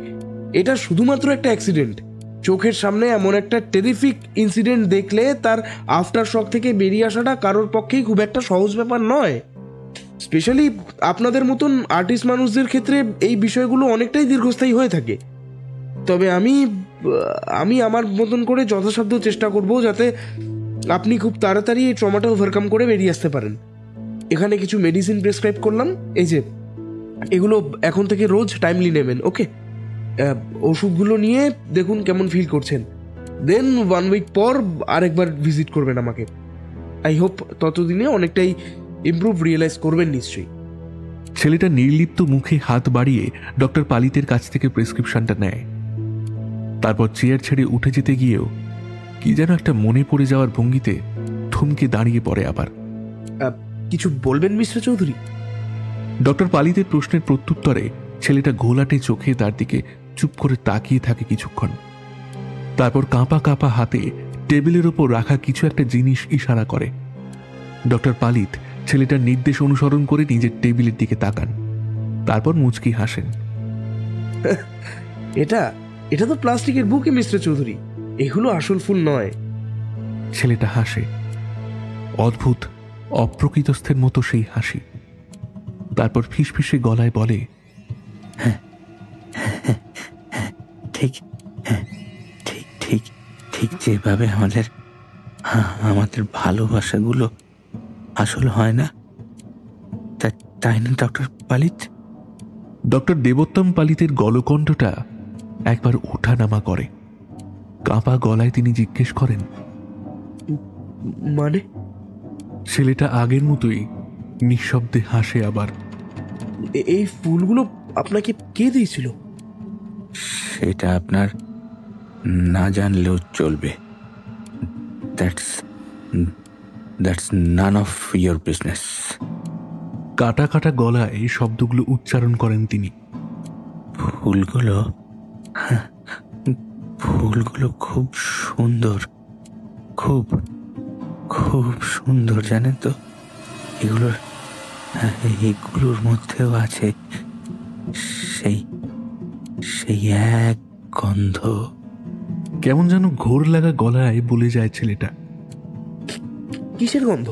এটা শুধুমাত্র একটা অ্যাক্সিডেন্ট। চোখের সামনে এমন একটা টেরিফিক ইনসিডেন্ট দেখলে তার আফটার শক থেকে বেরিয়ে আসাটা কারোর পক্ষেই খুব একটা সহজ ব্যাপার নয়। স্পেশালি আপনাদের মতন আর্টিস্ট মানুষদের ক্ষেত্রে এই বিষয়গুলো অনেকটাই দীর্ঘস্থায়ী হয়ে থাকে। তবে আমি আমার মতন করে যথাসাধ্য চেষ্টা করব যাতে আপনি খুব তাড়াতাড়ি এই ট্রমাটা ওভারকাম করে বেরিয়ে আসতে পারেন। এখানে কিছু মেডিসিন প্রেসক্রাইব করলাম, এই যে এগুলো এখন থেকে রোজ টাইমলি নেবেন। ওকে, ওষুধগুলো নিয়ে দেখুন কেমন ফিল করছেন। দেন 1 উইক পর আরেকবার ভিজিট করবেন আমাকে। আই হোপ ততদিনে অনেকটাই ইমপ্রুভ রিয়েলাইজ করবেন নিশ্চয়ই। ছেলেটা নির্লিপ্ত মুখে হাত বাড়িয়ে ডক্টর পালিতের কাছ থেকে প্রেসক্রিপশনটা নেয়। তারপর চেয়ার ছেড়ে উঠে যেতে গিয়েও কি যেন একটা মনে পড়ে যাওয়ার ভঙ্গিতে থমকে দাঁড়িয়ে পড়ে আবার। কিছু বলবেন মিস্টার চৌধুরী? ডক্টর পালিতের প্রশ্নের প্রত্যুত্তরে ছেলেটা ঘোলাটে চোখে তার দিকে চুপ করে তাকিয়ে থাকে কিছুক্ষণ। তারপর কাঁপা কাঁপা হাতে টেবিলের ওপর রাখা কিছু একটা জিনিস ইশারা করে। ডক্টর পালিত ছেলেটার নির্দেশ অনুসরণ করে নিজের টেবিলের দিকে তাকান, তারপর মুচকি হাসেন। এটা তো প্লাস্টিকের বুকে মিস্টার চৌধুরী, এগুলো আসল ফুল নয়। ছেলেটা হাসে, অদ্ভুত অপ্রকৃতস্থের মতো সেই হাসি। তারপর ফিসফিসে গলায় বলে, ঠিক ঠিক ঠিক ঠিক যেভাবে আমাদের ভালোবাসাগুলো আসল হয় না, তাই না ডক্টর পালিত? ডক্টর দেবোত্তম পালিতের গলকণ্ঠটা একবার ওঠানামা করে। কাঁপা গলায় তিনি জিজ্ঞেস করেন, মানে? ছেলেটা আগের মতোই নিঃশব্দে হাসে আবার। এই ফুলগুলো আপনাকে কে দিয়েছিল? সেটা আপনার না জানলেও চলবে। That's none of your business. কাটা কাটা গলায় এই শব্দগুলো উচ্চারণ করেন তিনি। ফুলগুলো খুব সুন্দর, খুব খুব সুন্দর, জানেন তো? এগুলোর মধ্যেও আছে সেই এক গন্ধ। কেমন যেন ঘোর লাগা গলায় বলে যায় ছেলেটা। কিসের গন্ধ?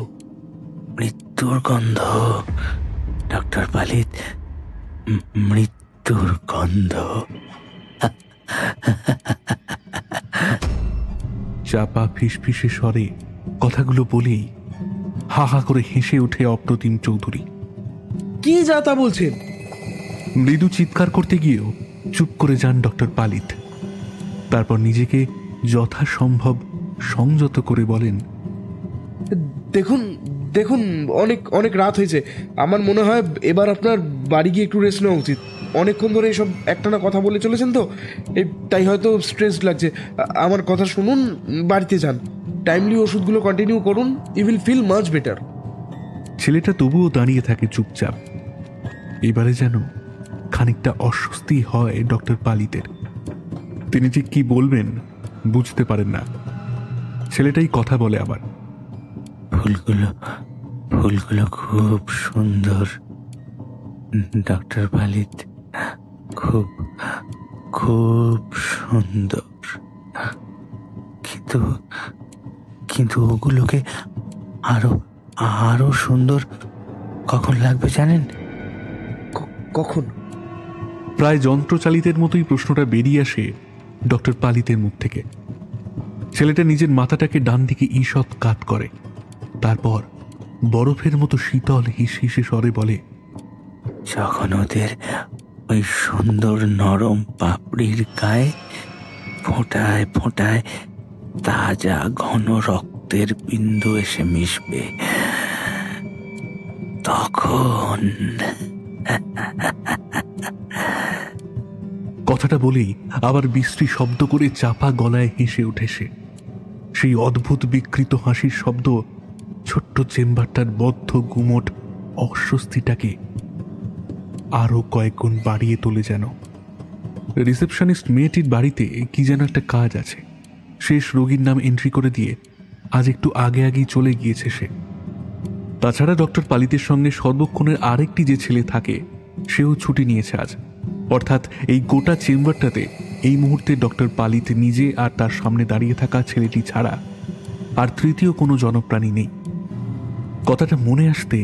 মৃত্যুর গন্ধ ডক্টর পালিত, মৃত্যুর গন্ধ। চাপা ফিসফিসে স্বরে কথাগুলো বলেই হা হা করে হেসে ওঠে অপ্রতিম চৌধুরী। কি যা তা বলছেন? মৃদু চিৎকার করতে গিয়েও চুপ করে যান ডক্টর পালিত। তারপর নিজেকে যথাসম্ভব সংযত করে বলেন, দেখুন দেখুন অনেক অনেক রাত হয়েছে। আমার মনে হয় এবার আপনার বাড়ি গিয়ে একটু রেস্ট নেওয়া উচিত। অনেকক্ষণ ধরে এইসব একটানা কথা বলে চলেছেন তো, তাই হয়তো স্ট্রেস লাগছে। আমার কথা শুনুন, বাড়িতে যান, টাইমলি ওষুধগুলো কন্টিনিউ করুন, you will feel much better. ছেলেটা তবুও দাঁড়িয়ে থাকে চুপচাপ। এবারে যেন খানিকটা অস্বস্তি হয় ডক্টর পালিতের। তিনি ঠিক কি বলবেন বুঝতে পারেন না। ছেলেটাই কথা বলে আবার, ফুলগুলো খুব সুন্দর ডক্টর পালিত, খুব খুব সুন্দর, কিন্তু ওগুলোকে আরো সুন্দর কখন লাগবে জানেন? কখন? প্রায় যন্ত্রচালিতের মতোই প্রশ্নটা বেরিয়ে আসে ডক্টর পালিতের মুখ থেকে। ছেলেটা নিজের মাথাটাকে ডান দিকে ঈষৎ কাত করে, তারপর বরফের মতো শীতল হিসে স্বরে বলে, যখন ওদের ওই সুন্দর নরম পাপড়ির গায়ে ফোঁটায় ফোঁটায় তাজা ঘন রক্তের বিন্দু এসে মিশবে, তখন কথাটা বলেই আবার বিশ্রী শব্দ করে চাপা গলায় হেসে উঠে সে। সেই অদ্ভুত বিকৃত হাসির শব্দ ছোট্ট চেম্বারটার বদ্ধ গুমট অস্বস্তিটাকে আরো কয়েক গুণ বাড়িয়ে তোলে যেন। রিসেপশনিস্ট মেয়েটির বাড়িতে কি যেন একটা কাজ আছে, শেষ রোগীর নাম এন্ট্রি করে দিয়ে আজ একটু আগে আগেই চলে গিয়েছে সে। তাছাড়া ডক্টর পালিতের সঙ্গে সর্বক্ষণের আরেকটি যে ছেলে থাকে সেও ছুটি নিয়েছে আজ। অর্থাৎ এই গোটা চেম্বারটাতে এই মুহূর্তে ডক্টর পালিত নিজে আর তার সামনে দাঁড়িয়ে থাকা ছেলেটি ছাড়া আর তৃতীয় কোনো জনপ্রাণী নেই। কথাটা মনে আসতে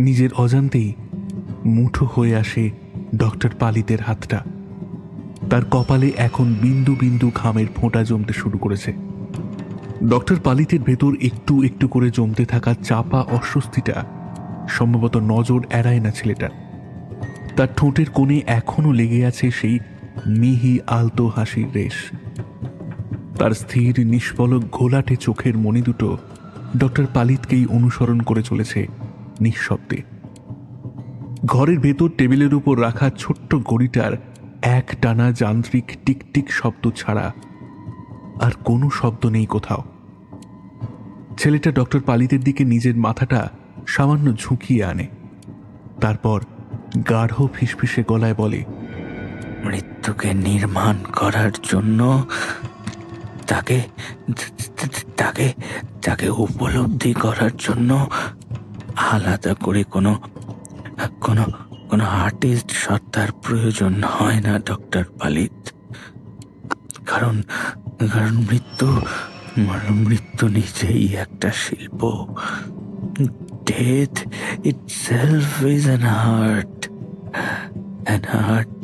নিজের অজান্তেই মুঠো হয়ে আসে ডক্টর পালিতের হাতটা। তার কপালে এখন বিন্দু বিন্দু ঘামের ফোঁটা জমতে শুরু করেছে। ডক্টর পালিতের ভেতর একটু একটু করে জমতে থাকা চাপা অস্বস্তিটা সম্ভবত নজর এড়ায় না ছেলেটার। তার ঠোঁটের কোণে এখনো লেগে আছে সেই মিহি আলতো হাসির রেশ। তার স্থির নিষ্পলক ঘোলাটে চোখের মণি দুটো ডক্টর পালিতকেই অনুসরণ করে চলেছে নিঃশব্দে। ঘরের ভেতর টেবিলের উপর রাখা ছোট্ট ঘড়িটার এক টানা যান্ত্রিক টিকটিক শব্দ ছাড়া আর কোনো শব্দ নেই কোথাও। ছেলেটা ডক্টর পালিতের দিকে নিজের মাথাটা সামান্য ঝুঁকিয়ে আনে, তারপর গাঢ় ফিসফিসে গলায় বলে, মৃত্যুকে নির্মাণ করার জন্য তাকে তাকে তাকে উপলব্ধি করার জন্য আলাদা করে কোনো কোনো কোনো আর্টিস্ট সত্তার প্রয়োজন হয় না ডক্টর পালিত। কারণ কারণ মৃত্যু নিজেই একটা শিল্প। Death itself is an art. An art,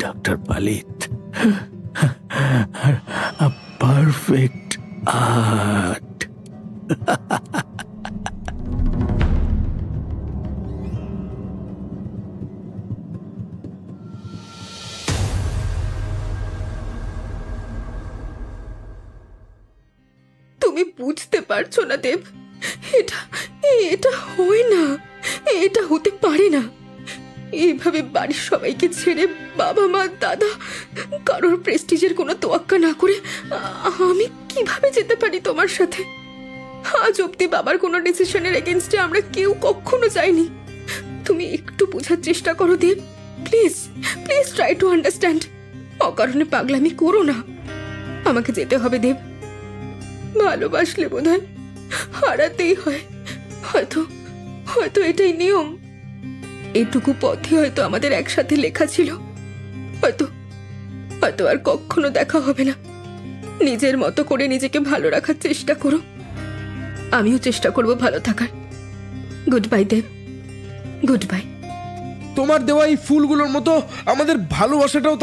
Dr. Palit. A perfect art. তুমি বুঝতে পারছো না দেব, এটা এটা হয় না, এটা হতে পারে না। এইভাবে বাড়ির সবাইকে ছেড়ে, বাবা মা দাদা কারোর প্রেস্টিজের কোনো তোয়াক্কা না করে আমি কিভাবে যেতে পারি তোমার সাথে? আজ অব্দি বাবার কোনো ডিসিশনের এগেনস্টে আমরা কেউ কখনো যাইনি। তুমি একটু বোঝার চেষ্টা করো Dev, please please try to understand. অকারণে পাগলামি করো না। আমাকে যেতে হবে দেব। ভালোবাসলে বোধহয় হারাতেই হয়। হয়তো হয়তো এটাই নিয়ম। এটুকু পথই হয়তো আমাদের একসাথে লেখা ছিল। হয়তো হয়তো আর কখনো দেখা হবে না। নিজের মতো করে নিজেকে ভালো রাখার চেষ্টা করো। আমিও চেষ্টা করব ভালো থাকার। গুড বাই দেব, গুড বাই। তোমার দেওয়া এই ফুলগুলোর মতো আমাদের ভালোবাসাটাও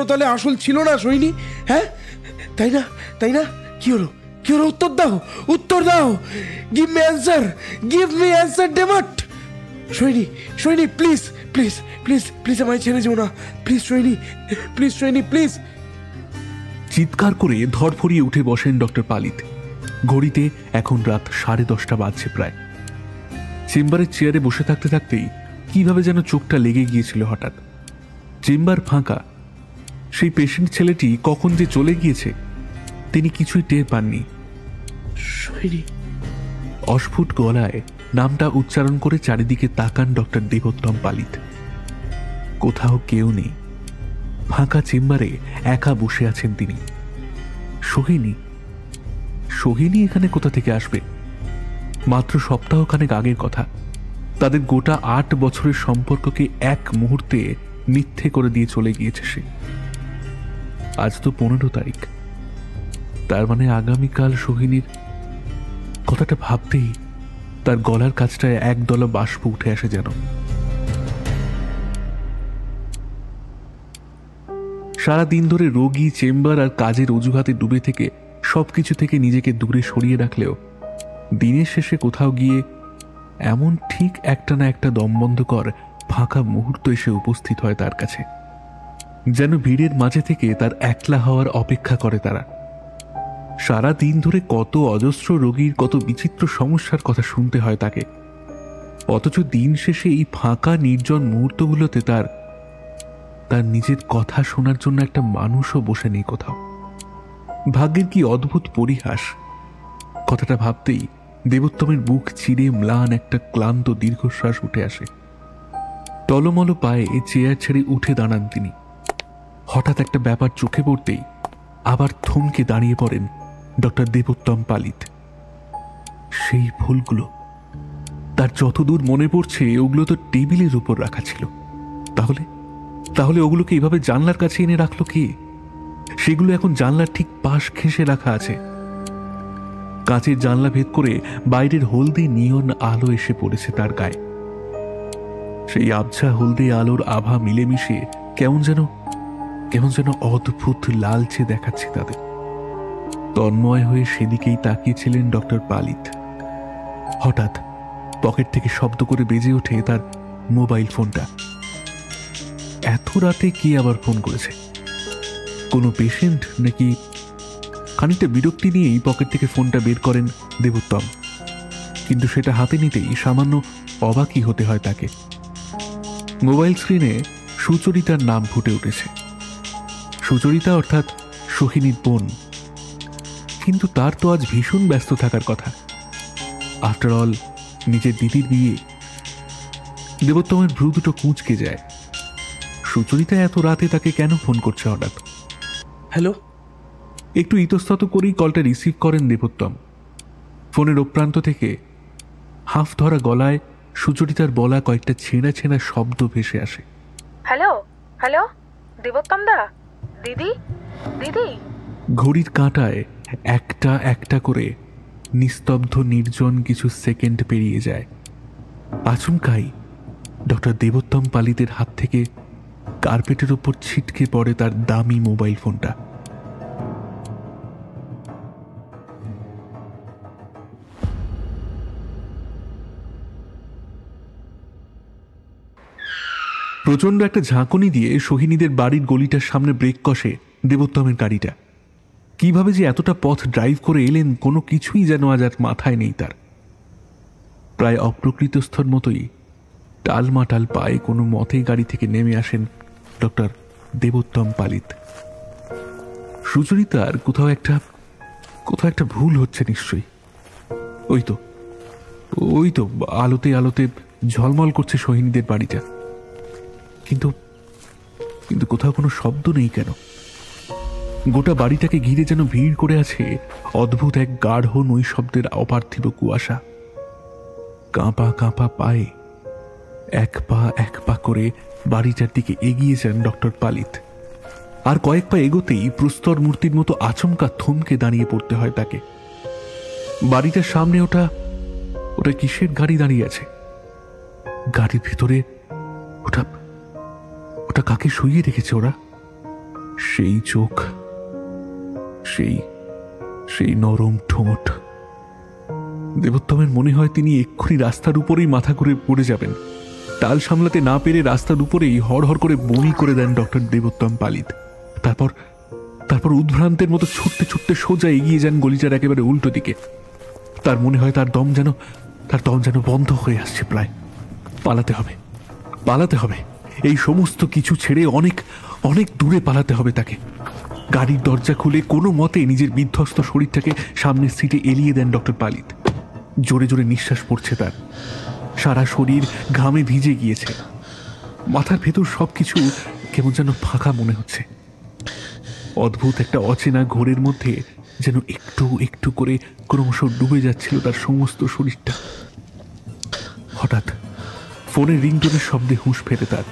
তাহলে আসল ছিল না সোহিনী? হ্যাঁ, তাই না? তাই না? কি হলো? উত্তর দাও। গিভ মি অ্যান্সার ডেমাট। Sohini please please please please আমায় ছেড়ে যেও না। Please Sohini please. চিৎকার করে ধরফরিয়ে উঠে বসেন ডক্টর পালিত। ঘড়িতে এখন রাত 10:30 বাজছে প্রায়। চেম্বারের চেয়ারে বসে থাকতে থাকতেই কিভাবে যেন চোখটা লেগে গিয়েছিল হঠাৎ। চেম্বার ফাঁকা। সেই পেশেন্ট ছেলেটি কখন যে চলে গিয়েছে তিনি কিছুই টের পাননি। অস্ফুট গলায় নামটা উচ্চারণ করে চারিদিকে তাকান ডক্টর দেবোত্তম পালিত। কোথাও কেউ নেই। ফাঁকা চেম্বারে একা বসে আছেন তিনি। সোহিনী এখানে কোথা থেকে আসবে? মাত্র সপ্তাহখানেক আগের কথা। তাদের গোটা 8 বছরের সম্পর্ককে এক মুহূর্তে মিথ্যে করে দিয়ে চলে গিয়েছে সে। আজ তো 15 তারিখ। তার মানে আগামীকাল সোহিনীর কথাটা ভাবতেই তার গলার কাছটায় একদল বাষ্প উঠে আসে যেন। সারাদিন ধরে রোগী, চেম্বার আর কাজের অজুহাতে ডুবে থেকে সবকিছু থেকে নিজেকে দূরে সরিয়ে রাখলেও দিনের শেষে কোথাও গিয়ে এমন ঠিক একটা না একটা দমবন্ধকর ফাঁকা মুহূর্ত এসে উপস্থিত হয় তার কাছে। যেন ভিড়ের মাঝে থেকে তার একলা হওয়ার অপেক্ষা করে তারা। সারা দিন ধরে কত অজস্র রোগীর কত বিচিত্র সমস্যার কথা শুনতে হয় তাকে, অথচ দিন শেষে এই ফাঁকা নির্জন মুহূর্তগুলোতে তার তার নিজের কথা শোনার জন্য একটা মানুষও বসে নেই কোথাও। ভাগ্যের কি অদ্ভুত পরিহাস! কথাটা ভাবতেই দেবোত্তমের বুক চিরে ম্লান একটা ক্লান্ত দীর্ঘশ্বাস উঠে আসে। টলমল পায়ে চেয়ার ছেড়ে উঠে দাঁড়ান তিনি। হঠাৎ একটা ব্যাপার চোখে পড়তেই আবার থমকে দাঁড়িয়ে পড়েন ডক্টর দেবোত্তম পালিত। সেই ফুলগুলো, তার যতদূর মনে পড়ছে ওগুলো তো টেবিলের উপর রাখা ছিল। তাহলে তাহলে ওগুলোকে এভাবে জানলার কাছে এনে রাখলো কে? সেগুলো এখন জানলার ঠিক পাশ ঘেঁষে রাখা আছে। কাঁচের জানলা ভেদ করে বাইরের হলদে নিয়ন আলো এসে পড়েছে তার গায়ে। সেই আবছা হলদে আলোর আভা মিলেমিশে কেমন যেন অদ্ভুত লালচে দেখাচ্ছে তাদের। তন্ময় হয়ে সেদিকেই তাকিয়েছিলেন ডক্টর পালিত। হঠাৎ পকেট থেকে শব্দ করে বেজে ওঠে তার মোবাইল ফোনটা। এত রাতে কে আবার ফোন করেছে? কোনো পেশেন্ট নাকি? খানিকটা বিরক্তি নিয়েই পকেট থেকে ফোনটা বের করেন দেবোত্তম, কিন্তু সেটা হাতে নিতেই সামান্য অবাকই হতে হয় তাকে। মোবাইল স্ক্রিনে সুচরিতার নাম ফুটে উঠেছে। সুচরিতা অর্থাৎ সোহিনীর বোন। কিন্তু তার তো আজ ভীষণ ব্যস্ত থাকার কথা। আফটার অল নিজের দিদির বিয়ে। দেবোত্তমের ভ্রু দুটো কুঁচকে যায়। সুচরিতা এত রাতে তাকে কেন ফোন করছে হঠাৎ? হ্যালো। একটু ইতস্তত করেই কলটা রিসিভ করেন দেবোত্তম। ফোনের প্রান্ত থেকে হাফ ধরা গলায় সুচরিতার বলা কয়েকটা ছেঁড়া ছেঁড়া শব্দ ভেসে আসে। হ্যালো হ্যালো, দেবোত্তম দা, দিদি দিদি। ঘড়ির কাঁটায় একটা একটা করে নিস্তব্ধ নির্জন কিছু সেকেন্ড পেরিয়ে যায়। আচমকাই ডক্টর দেবোত্তম পালিতের হাত থেকে কার্পেটের ওপর ছিটকে পড়ে তার দামি মোবাইল ফোনটা। প্রচন্ড একটা ঝাঁকুনি দিয়ে সোহিনীদের বাড়ির গলিটার সামনে ব্রেক কষে দেবোত্তমের গাড়িটা। কিভাবে যে এতটা পথ ড্রাইভ করে এলেন কোনো কিছুই যেন আজ আর মাথায় নেই তার। প্রায় অপ্রকৃতস্থর মতোই টালমাটাল পায়ে কোনো মতেই গাড়ি থেকে নেমে আসেন ডক্টর দেবোত্তম পালিত। সুচরিতার কোথাও একটা ভুল হচ্ছে নিশ্চয়ই। ওই তো আলোতে আলোতে ঝলমল করছে সোহিনীদের বাড়িটা, কিন্তু কোথাও কোনো শব্দ নেই কেন? গোটা বাড়িটাকে ঘিরে যেন ভিড় করে আছে অদ্ভুত এক গাঢ় নৈশব্দের অপার্থিব কুয়াশা। কাঁপা কাঁপা পায়ে এক পা করে বাড়িটার দিকে এগিয়ে যান ডক্টর পালিত। আর কয়েক পা এগোতেই প্রস্তর মূর্তির মতো আচমকা থমকে দাঁড়িয়ে পড়তে হয় তাকে। বাড়িটার সামনে ওটা কিসের গাড়ি দাঁড়িয়ে আছে? গাড়ির ভিতরে ওটা কাকে শুইয়ে রেখেছে ওরা? সেই চোখ, সেই নরম ঠোঁট। দেবোত্তমের মনে হয় তিনি এক্ষুনি রাস্তার উপরেই মাথা ঘুরে পড়ে যাবেন। টাল সামলাতে না পেরে রাস্তার উপরেই হড়হড় করে বমি করে দেন ডক্টর দেবোত্তম পালিত। তারপর উদ্ভ্রান্তের মতো ছুটতে ছুটতে সোজা এগিয়ে যান গলিটার একেবারে উল্টো দিকে। তার মনে হয় তার দম যেন বন্ধ হয়ে আসছে প্রায়। পালাতে হবে। এই সমস্ত কিছু ছেড়ে অনেক অনেক দূরে পালাতে হবে তাকে। গাড়ির দরজা খুলে কোনো মতে নিজের বিধ্বস্ত শরীরটাকে সামনের সিটে এলিয়ে দেন ডক্টর পালিত। জোরে জোরে নিঃশ্বাস পড়ছে তার। সারা শরীর ঘামে ভিজে গিয়েছে। মাথার ভেতর সবকিছু কেমন যেন ফাঁকা মনে হচ্ছে। অদ্ভুত একটা অচেনা ঘোরের মধ্যে যেন একটু একটু করে ক্রমশ ডুবে যাচ্ছিল তার সমস্ত শরীরটা। হঠাৎ ফোনের রিংটোনের শব্দে হুঁশ ফেরে তার।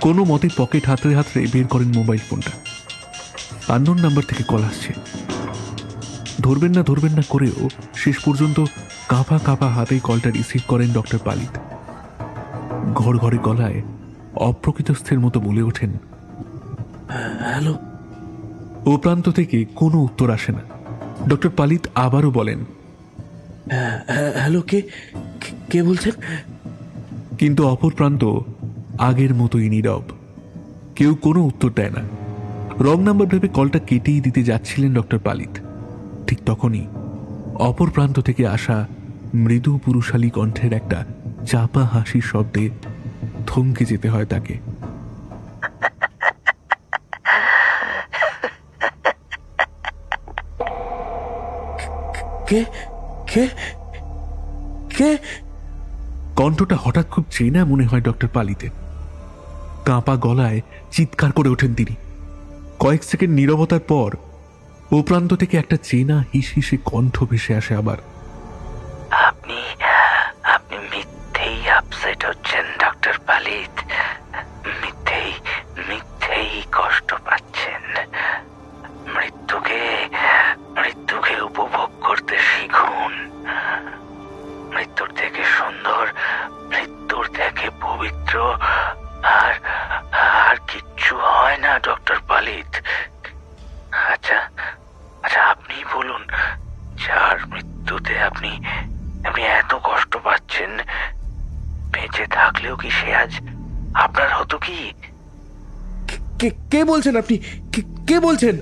কোনো মতে পকেট হাতড়ে বের করেন মোবাইল ফোনটা। আননোন নাম্বার থেকে কল আসছে। ধরবেন না করেও শেষ পর্যন্ত কাঁপা হাতেই কলটা রিসিভ করেন ডক্টর পালিত। ঘড়ঘড়ে গলায় অপ্রকৃতস্থের মতো বলে ওঠেন, হ্যালো। ও প্রান্ত থেকে কোনো উত্তর আসে না। ডক্টর পালিত আবারও বলেন, হ্যালো, কে বলছেন? কিন্তু অপর প্রান্ত আগের মতোই নীরব। কেউ কোনো উত্তর দেয় না। রং নাম্বার ভেবে কলটা কেটেই দিতে যাচ্ছিলেন ডক্টর পালিত। ঠিক তখনই অপর প্রান্ত থেকে আসা মৃদু পুরুষালী কণ্ঠের একটা চাপা হাসির শব্দে থমকে যেতে হয় তাকে। কে কে কে? কণ্ঠটা হঠাৎ খুব চেনা মনে হয় ডক্টর পালিতের। কাঁপা গলায় চিৎকার করে ওঠেন তিনি। কয়েক সেকেন্ড নীরবতার পর ও প্রান্ত থেকে একটা চেনা হিসহিসে কণ্ঠ ভেসে আসে আবার। আপনি আপনি মিথ্যেই আপসেট হচ্ছেন ডক্টর পালিত, মিথ্যেই কষ্ট পাচ্ছেন। মৃত্যুকে উপভোগ করতে শিখুন। মৃত্যুর থেকে সুন্দর, মৃত্যুর থেকে পবিত্র আর কিচ্ছু হয় না ডক্টর পালিত। আচ্ছা, আপনি বলুন, যার মৃত্যুতে আপনি এত কষ্ট পাচ্ছেন, বেঁচে থাকলেও কি সে আজ আপনার হতো? কি কে বলছেন আপনি? কে বলছেন?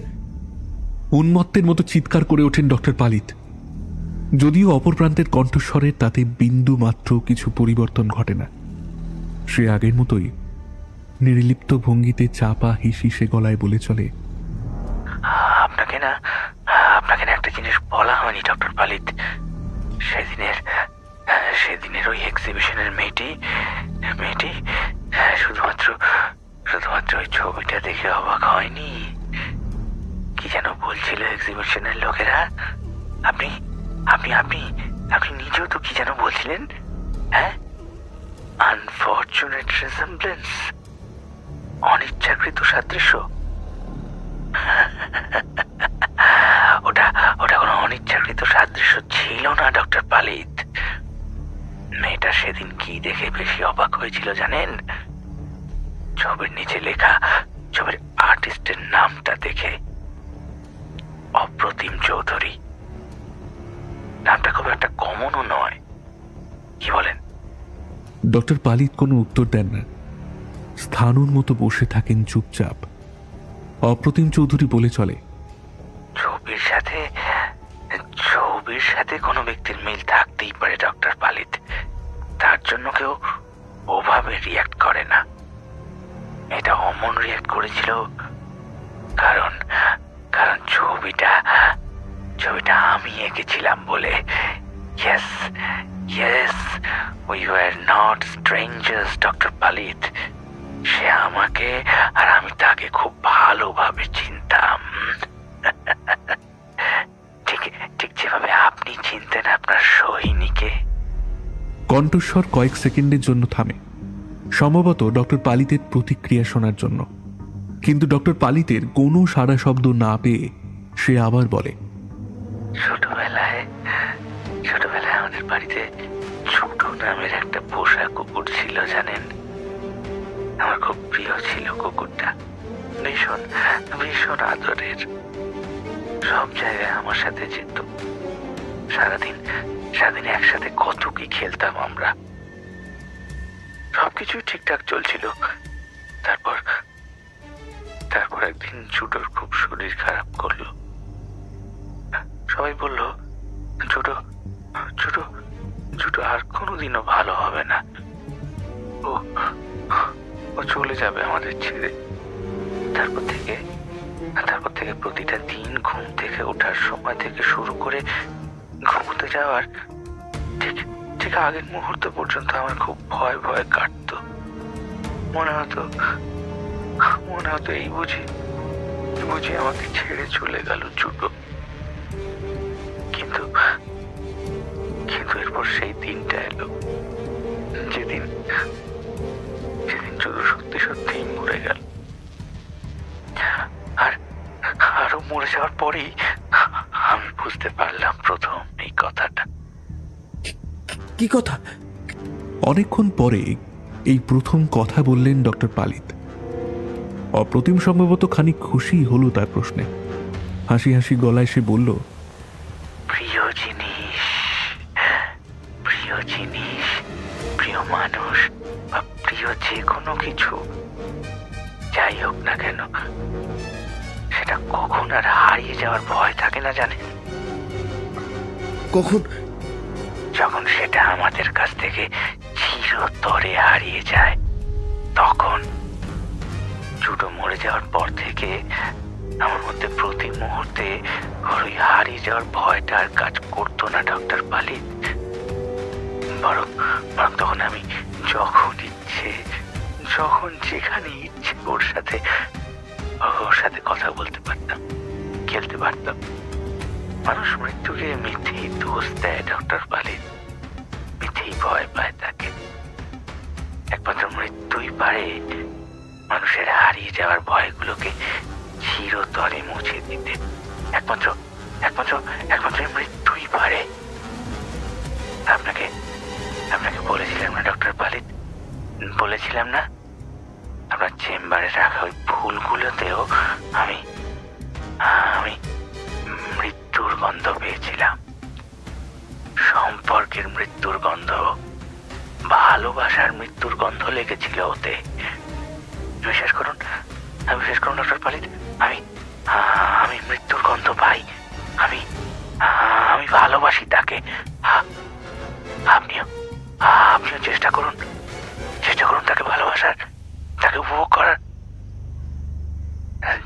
উন্মত্তের মতো চিৎকার করে ওঠেন ডক্টর পালিত। যদিও অপর প্রান্তের কণ্ঠস্বরের তাতে বিন্দু মাত্র কিছু পরিবর্তন ঘটে না। সে আগের মতোই নির্লিপ্ত ভঙ্গিতে চাপা হিসিসে গলায় বলে চলে, আপনাকে না একটা জিনিস বলা হয়নি ডক্টর পালিত। সেদিনের ওই এক্সিবিশনের মেয়েটি শুধুমাত্র ওই ছবিটা দেখে অবাক হয়নি। কি যেন বলছিল এক্সিবিশনের লোকেরা? আপনি নিজেও তো কি যেন বলছিলেন? হ্যাঁ, আনফরচুনেট রিসেম্বলেন্স, অনিচ্ছাকৃত সাদৃশ্য। ওটা কোনো অনিচ্ছাকৃত সাদৃশ্য ছিল না ডক্টর পালিত। মেয়েটা সেদিন কি দেখে বেশি অবাক হয়েছিল জানেন? ছবির নিচে লেখা ছবির আর্টিস্টের নামটা দেখে। অপ্রতিম চৌধুরী। নামটা খুব একটা কমনও নয়, কি বলেন? ডক্টর পালিত কোনো উত্তর দেন না। স্থানুর মতো বসে থাকেন চুপচাপ। অপ্রতিম চৌধুরী বলে চলে, ছবির সাথে কোনো ব্যক্তির মিল থাকতেই পারে ডক্টর পালিত। তার জন্য কেউ ওভাবে রিয়াক্ট করে না। এটা অমন রিয়াক্ট করেছিল কারণ ছবিটা আমি এঁকেছিলাম বলে। Yes, we were not strangers, doctor পালিত। সে আমাকে আর আমি তাকে খুব ভালোভাবে চিনতাম। ঠিক যেভাবে আপনি চিনতেন আপনার সোহিনীকে। কণ্ঠস্বর কয়েক সেকেন্ডের জন্য থামে, সম্ভবত ডক্টর পালিতের প্রতিক্রিয়া শোনার জন্য। কিন্তু ডক্টর পালিতের কোনো সাড়া শব্দ না পেয়ে সে আবার বলে, ছোটবেলায় আমাদের বাড়িতে ছোট নামের একটা পোষা কুকুর ছিল জানেন। আমার খুব প্রিয় ছিল কুকুরটা, ভীষণ আদরের। সব জায়গায় আমার সাথে যেত। সারাদিন একসাথে কত কি খেলতাম আমরা। সবকিছু ঠিকঠাক চলছিল। তারপর একদিন ছোটর খুব শরীর খারাপ করলো। সবাই বলল ছোট আর কোনোদিনও ভালো হবে না। ও চলে যাবে আমাদের ছেড়ে। তারপর থেকে প্রতিটা দিন ঘুম থেকে ওঠার সময় থেকে শুরু করে ঘুমোতে যাওয়ার ঠিক আগের মুহূর্ত পর্যন্ত আমার খুব ভয় কাটতো। মনে হতো এই বুঝি আমাকে ছেড়ে চলে গেল ছোট। কিন্তু এরপর সেই দিনটা এলো যেদিন ছোট সত্যি মরে গেল। আরো মরে যাওয়ার পরেই আমি বুঝতে পারলাম প্রথম এই কথাটা। কি কথা? অনেকক্ষণ পরে এই প্রথম কথা বললেন ডক্টর পালিত। অপ্রতিম সম্ভবত খানিক খুশি হলো তার প্রশ্নে। হাসি হাসি গলায় সে বলল, প্রিয় জিনিস, প্রিয় মানুষ বা প্রিয় যে কোনো কিছু যা যাই হোক না কেন, সেটা কখন আর হারিয়ে যাওয়ার ভয় থাকে না জানেন? কখন? যখন সেটা আমাদের কাছ থেকে চিরতরে হারিয়ে যায় তখন। জুডো মরে যাওয়ার পর থেকে আমার মধ্যে প্রতি মুহূর্তে ওই হারিয়ে যাওয়ার ভয়টা আর কাজ করতো না ডক্টর পালিত। বরং তখন আমি যখন ইচ্ছে, যখন যেখানে ইচ্ছে ওর সাথে কথা বলতে পারতাম, খেলতে পারতাম। মানুষ মৃত্যুকে মিথ্যেই দোষ দেয় ডক্টর পালিত, মিথ্যেই ভয় পায় তাকে। একমাত্র মৃত্যুই পারে মানুষের হারিয়ে যাওয়ার ভয়গুলোকে চিরতরে মুছে দিতে। একমাত্র মৃত্যুই পারে। আপনাকে বলেছিলাম না ডক্টর পালিত, বলেছিলাম না আপনার চেম্বারে রাখা ওই ফুলগুলোতেও আমি মৃত্যুর গন্ধ পেয়েছিলাম। সম্পর্কের মৃত্যুর গন্ধ, ভালোবাসার মৃত্যুর গন্ধ লেগেছিল ওতে। বিশ্বাস করুন ডক্টর পালিত, আমি মৃত্যুর গন্ধ পাই। আমি ভালোবাসি তাকে। আপনিও চেষ্টা করুন তাকে ভালোবাসার, তাকে উপভোগ করার।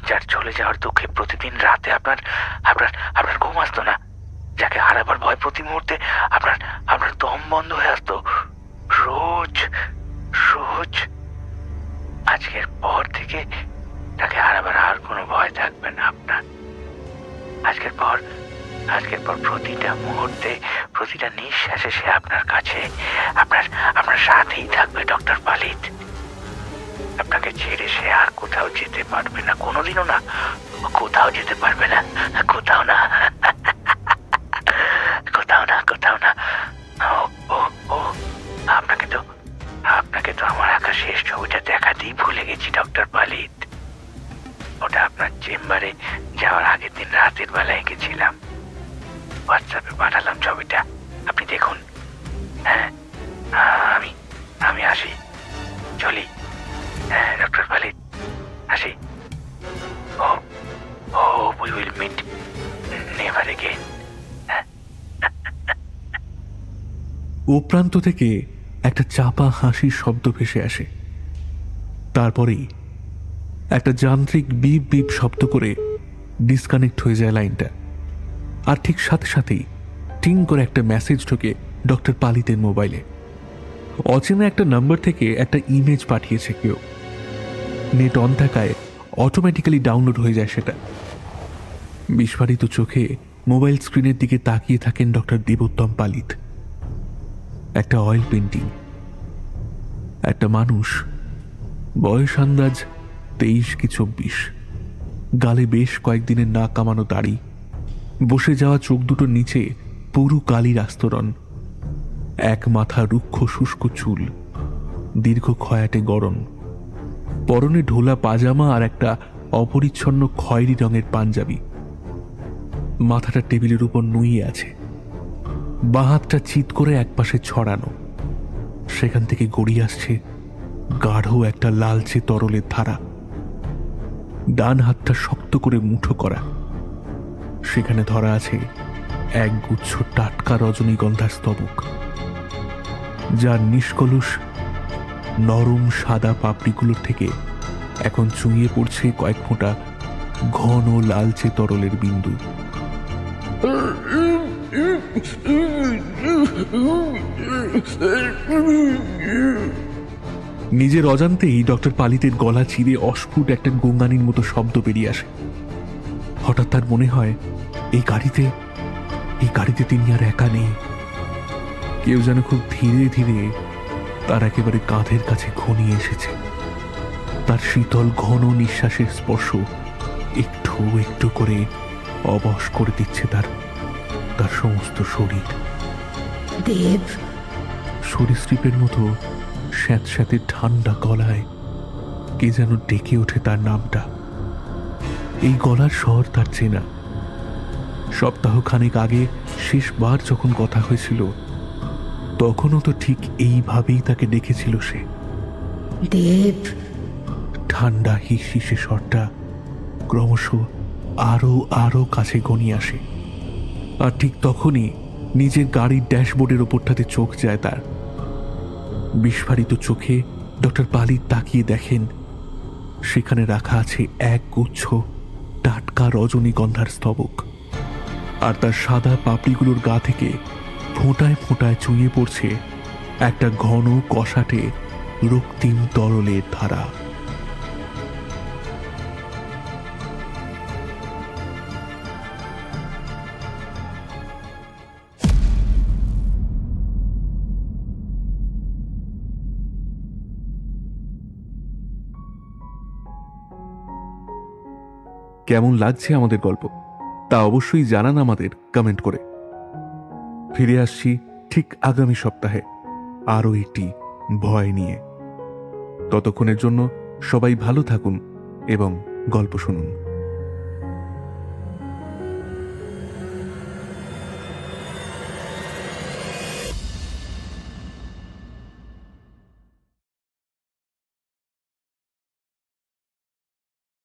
যার চলে যাওয়ার দুঃখে প্রতিদিন রাতে আপনার ঘুম আসতো না, যাকে হারাবার ভয় প্রতি মুহূর্তে আপনার দম বন্ধ হয়ে আসতো। রোজ আজকের পর থেকে তাকে হারাবার আর কোনো ভয় থাকবে না আপনার। আজকের পর প্রতিটা মুহূর্তে, প্রতিটা নিঃশ্বাসে সে আপনার কাছে, আপনার সাথেই থাকবে ডক্টর পালিত। আপনাকে ছেড়ে সে আর কোথাও যেতে পারবে না, কোনোদিনও না, কোথাও যেতে পারবে না, কোথাও না। আপনাকে তো আমার আঁকা শেষ ছবিটা দেখাতেই ভুলে গেছি ডক্টর পালিত। ওটা আপনার চেম্বারে যাওয়ার আগের দিন রাতের বেলায় গেছিলাম, হোয়াটসঅ্যাপে পাঠালাম ছবিটা, আপনি দেখুন। হ্যাঁ, আমি আসি, চলি। হ্যাঁ ডক্টর পালিত, আসি। We will meet never again. ও প্রান্ত থেকে একটা চাপা হাসির শব্দ ভেসে আসে। তারপরেই একটা যান্ত্রিক বিপ বিপ শব্দ করে ডিসকানেক্ট হয়ে যায় লাইনটা। আর ঠিক সাথে সাথেই টিং করে একটা মেসেজ ঢোকে ডক্টর পালিতের মোবাইলে। অচেনা একটা নাম্বার থেকে একটা ইমেজ পাঠিয়েছে কেউ। নেট অন থাকায় অটোমেটিক্যালি ডাউনলোড হয়ে যায় সেটা। বিস্ফারিত চোখে মোবাইল স্ক্রিনের দিকে তাকিয়ে থাকেন ডক্টর দেবোত্তম পালিত। একটা অয়েল পেন্টিং, একটা মানুষ, বয়স আন্দাজ 23 কি 24, গালে বেশ কয়েকদিনের না কামানো দাড়ি, বসে যাওয়া চোখ দুটোর নিচে পুরু কালির আস্তরণ, এক মাথা রুক্ষ শুষ্ক চুল, দীর্ঘ খয়াটে গড়ন, পরনে ঢোলা পাজামা আর একটা অপরিচ্ছন্ন খয়েরি রঙের পাঞ্জাবি। মাথাটা টেবিলের উপর নুয়ে আছে, বাঁ হাতটা চিৎ করে একপাশে ছড়ানো, সেখান থেকে গড়িয়ে আসছে গাঢ় একটা লালচে তরলের ধারা। ডান হাতটা শক্ত করে মুঠো করা, সেখানে ধরা আছে এক গুচ্ছ টাটকা রজনীগন্ধার স্তবক, যার নিষ্কলুষ নরম সাদা পাপড়িগুলোর থেকে এখন চুঁইয়ে পড়ছে কয়েক ফোঁটা ঘন লালচে তরলের বিন্দু। নিজের অজান্তেই ডক্টর পালিতের গলা চিরে অস্ফুট একটা গঙ্গানির মতো শব্দ বেরিয়ে আসে। হঠাৎ তার মনে হয় এই গাড়িতে তিনি আর একা নেই। কেউ যেন খুব ধীরে ধীরে তার একেবারে কাঁধের কাছে ঘনিয়ে এসেছে। তার শীতল ঘন নিঃশ্বাসের স্পর্শ একটু একটু করে অবশ করে দিচ্ছে তার সমস্ত শরীর। দেব, সরীসৃপের মতো স্যাঁতস্যাঁতে ঠান্ডা গলায় কে যেন ডেকে ওঠে তার নামটা। এই গলার স্বর তার চেনা। সপ্তাহখানেক আগে শেষবার যখন কথা হয়েছিল তখনও তো ঠিক এইভাবেই তাকে ডেকেছিল সে। দেব। ঠান্ডা হিসহিসে স্বরটা ক্রমশ আরো আরো কাছে ঘনিয়ে আসে। আর ঠিক তখনই নিজের গাড়ির ড্যাশবোর্ডের ওপরটাতে চোখ যায় তার। বিস্ফারিত চোখে ডক্টর পালি তাকিয়ে দেখেন সেখানে রাখা আছে এক গুচ্ছ টাটকা রজনীগন্ধার স্তবক, আর তার সাদা পাপড়িগুলোর গা থেকে ফোঁটায় ফোঁটায় চুইয়ে পড়ছে একটা ঘন কষাটে রক্তিম তরলের ধারা। কেমন লাগছে আমাদের গল্প তা অবশ্যই জানান আমাদের কমেন্ট করে। ফিরে আসছি ঠিক আগামী সপ্তাহে আরও একটি ভয় নিয়ে। ততক্ষণের জন্য সবাই ভালো থাকুন এবং গল্প শুনুন।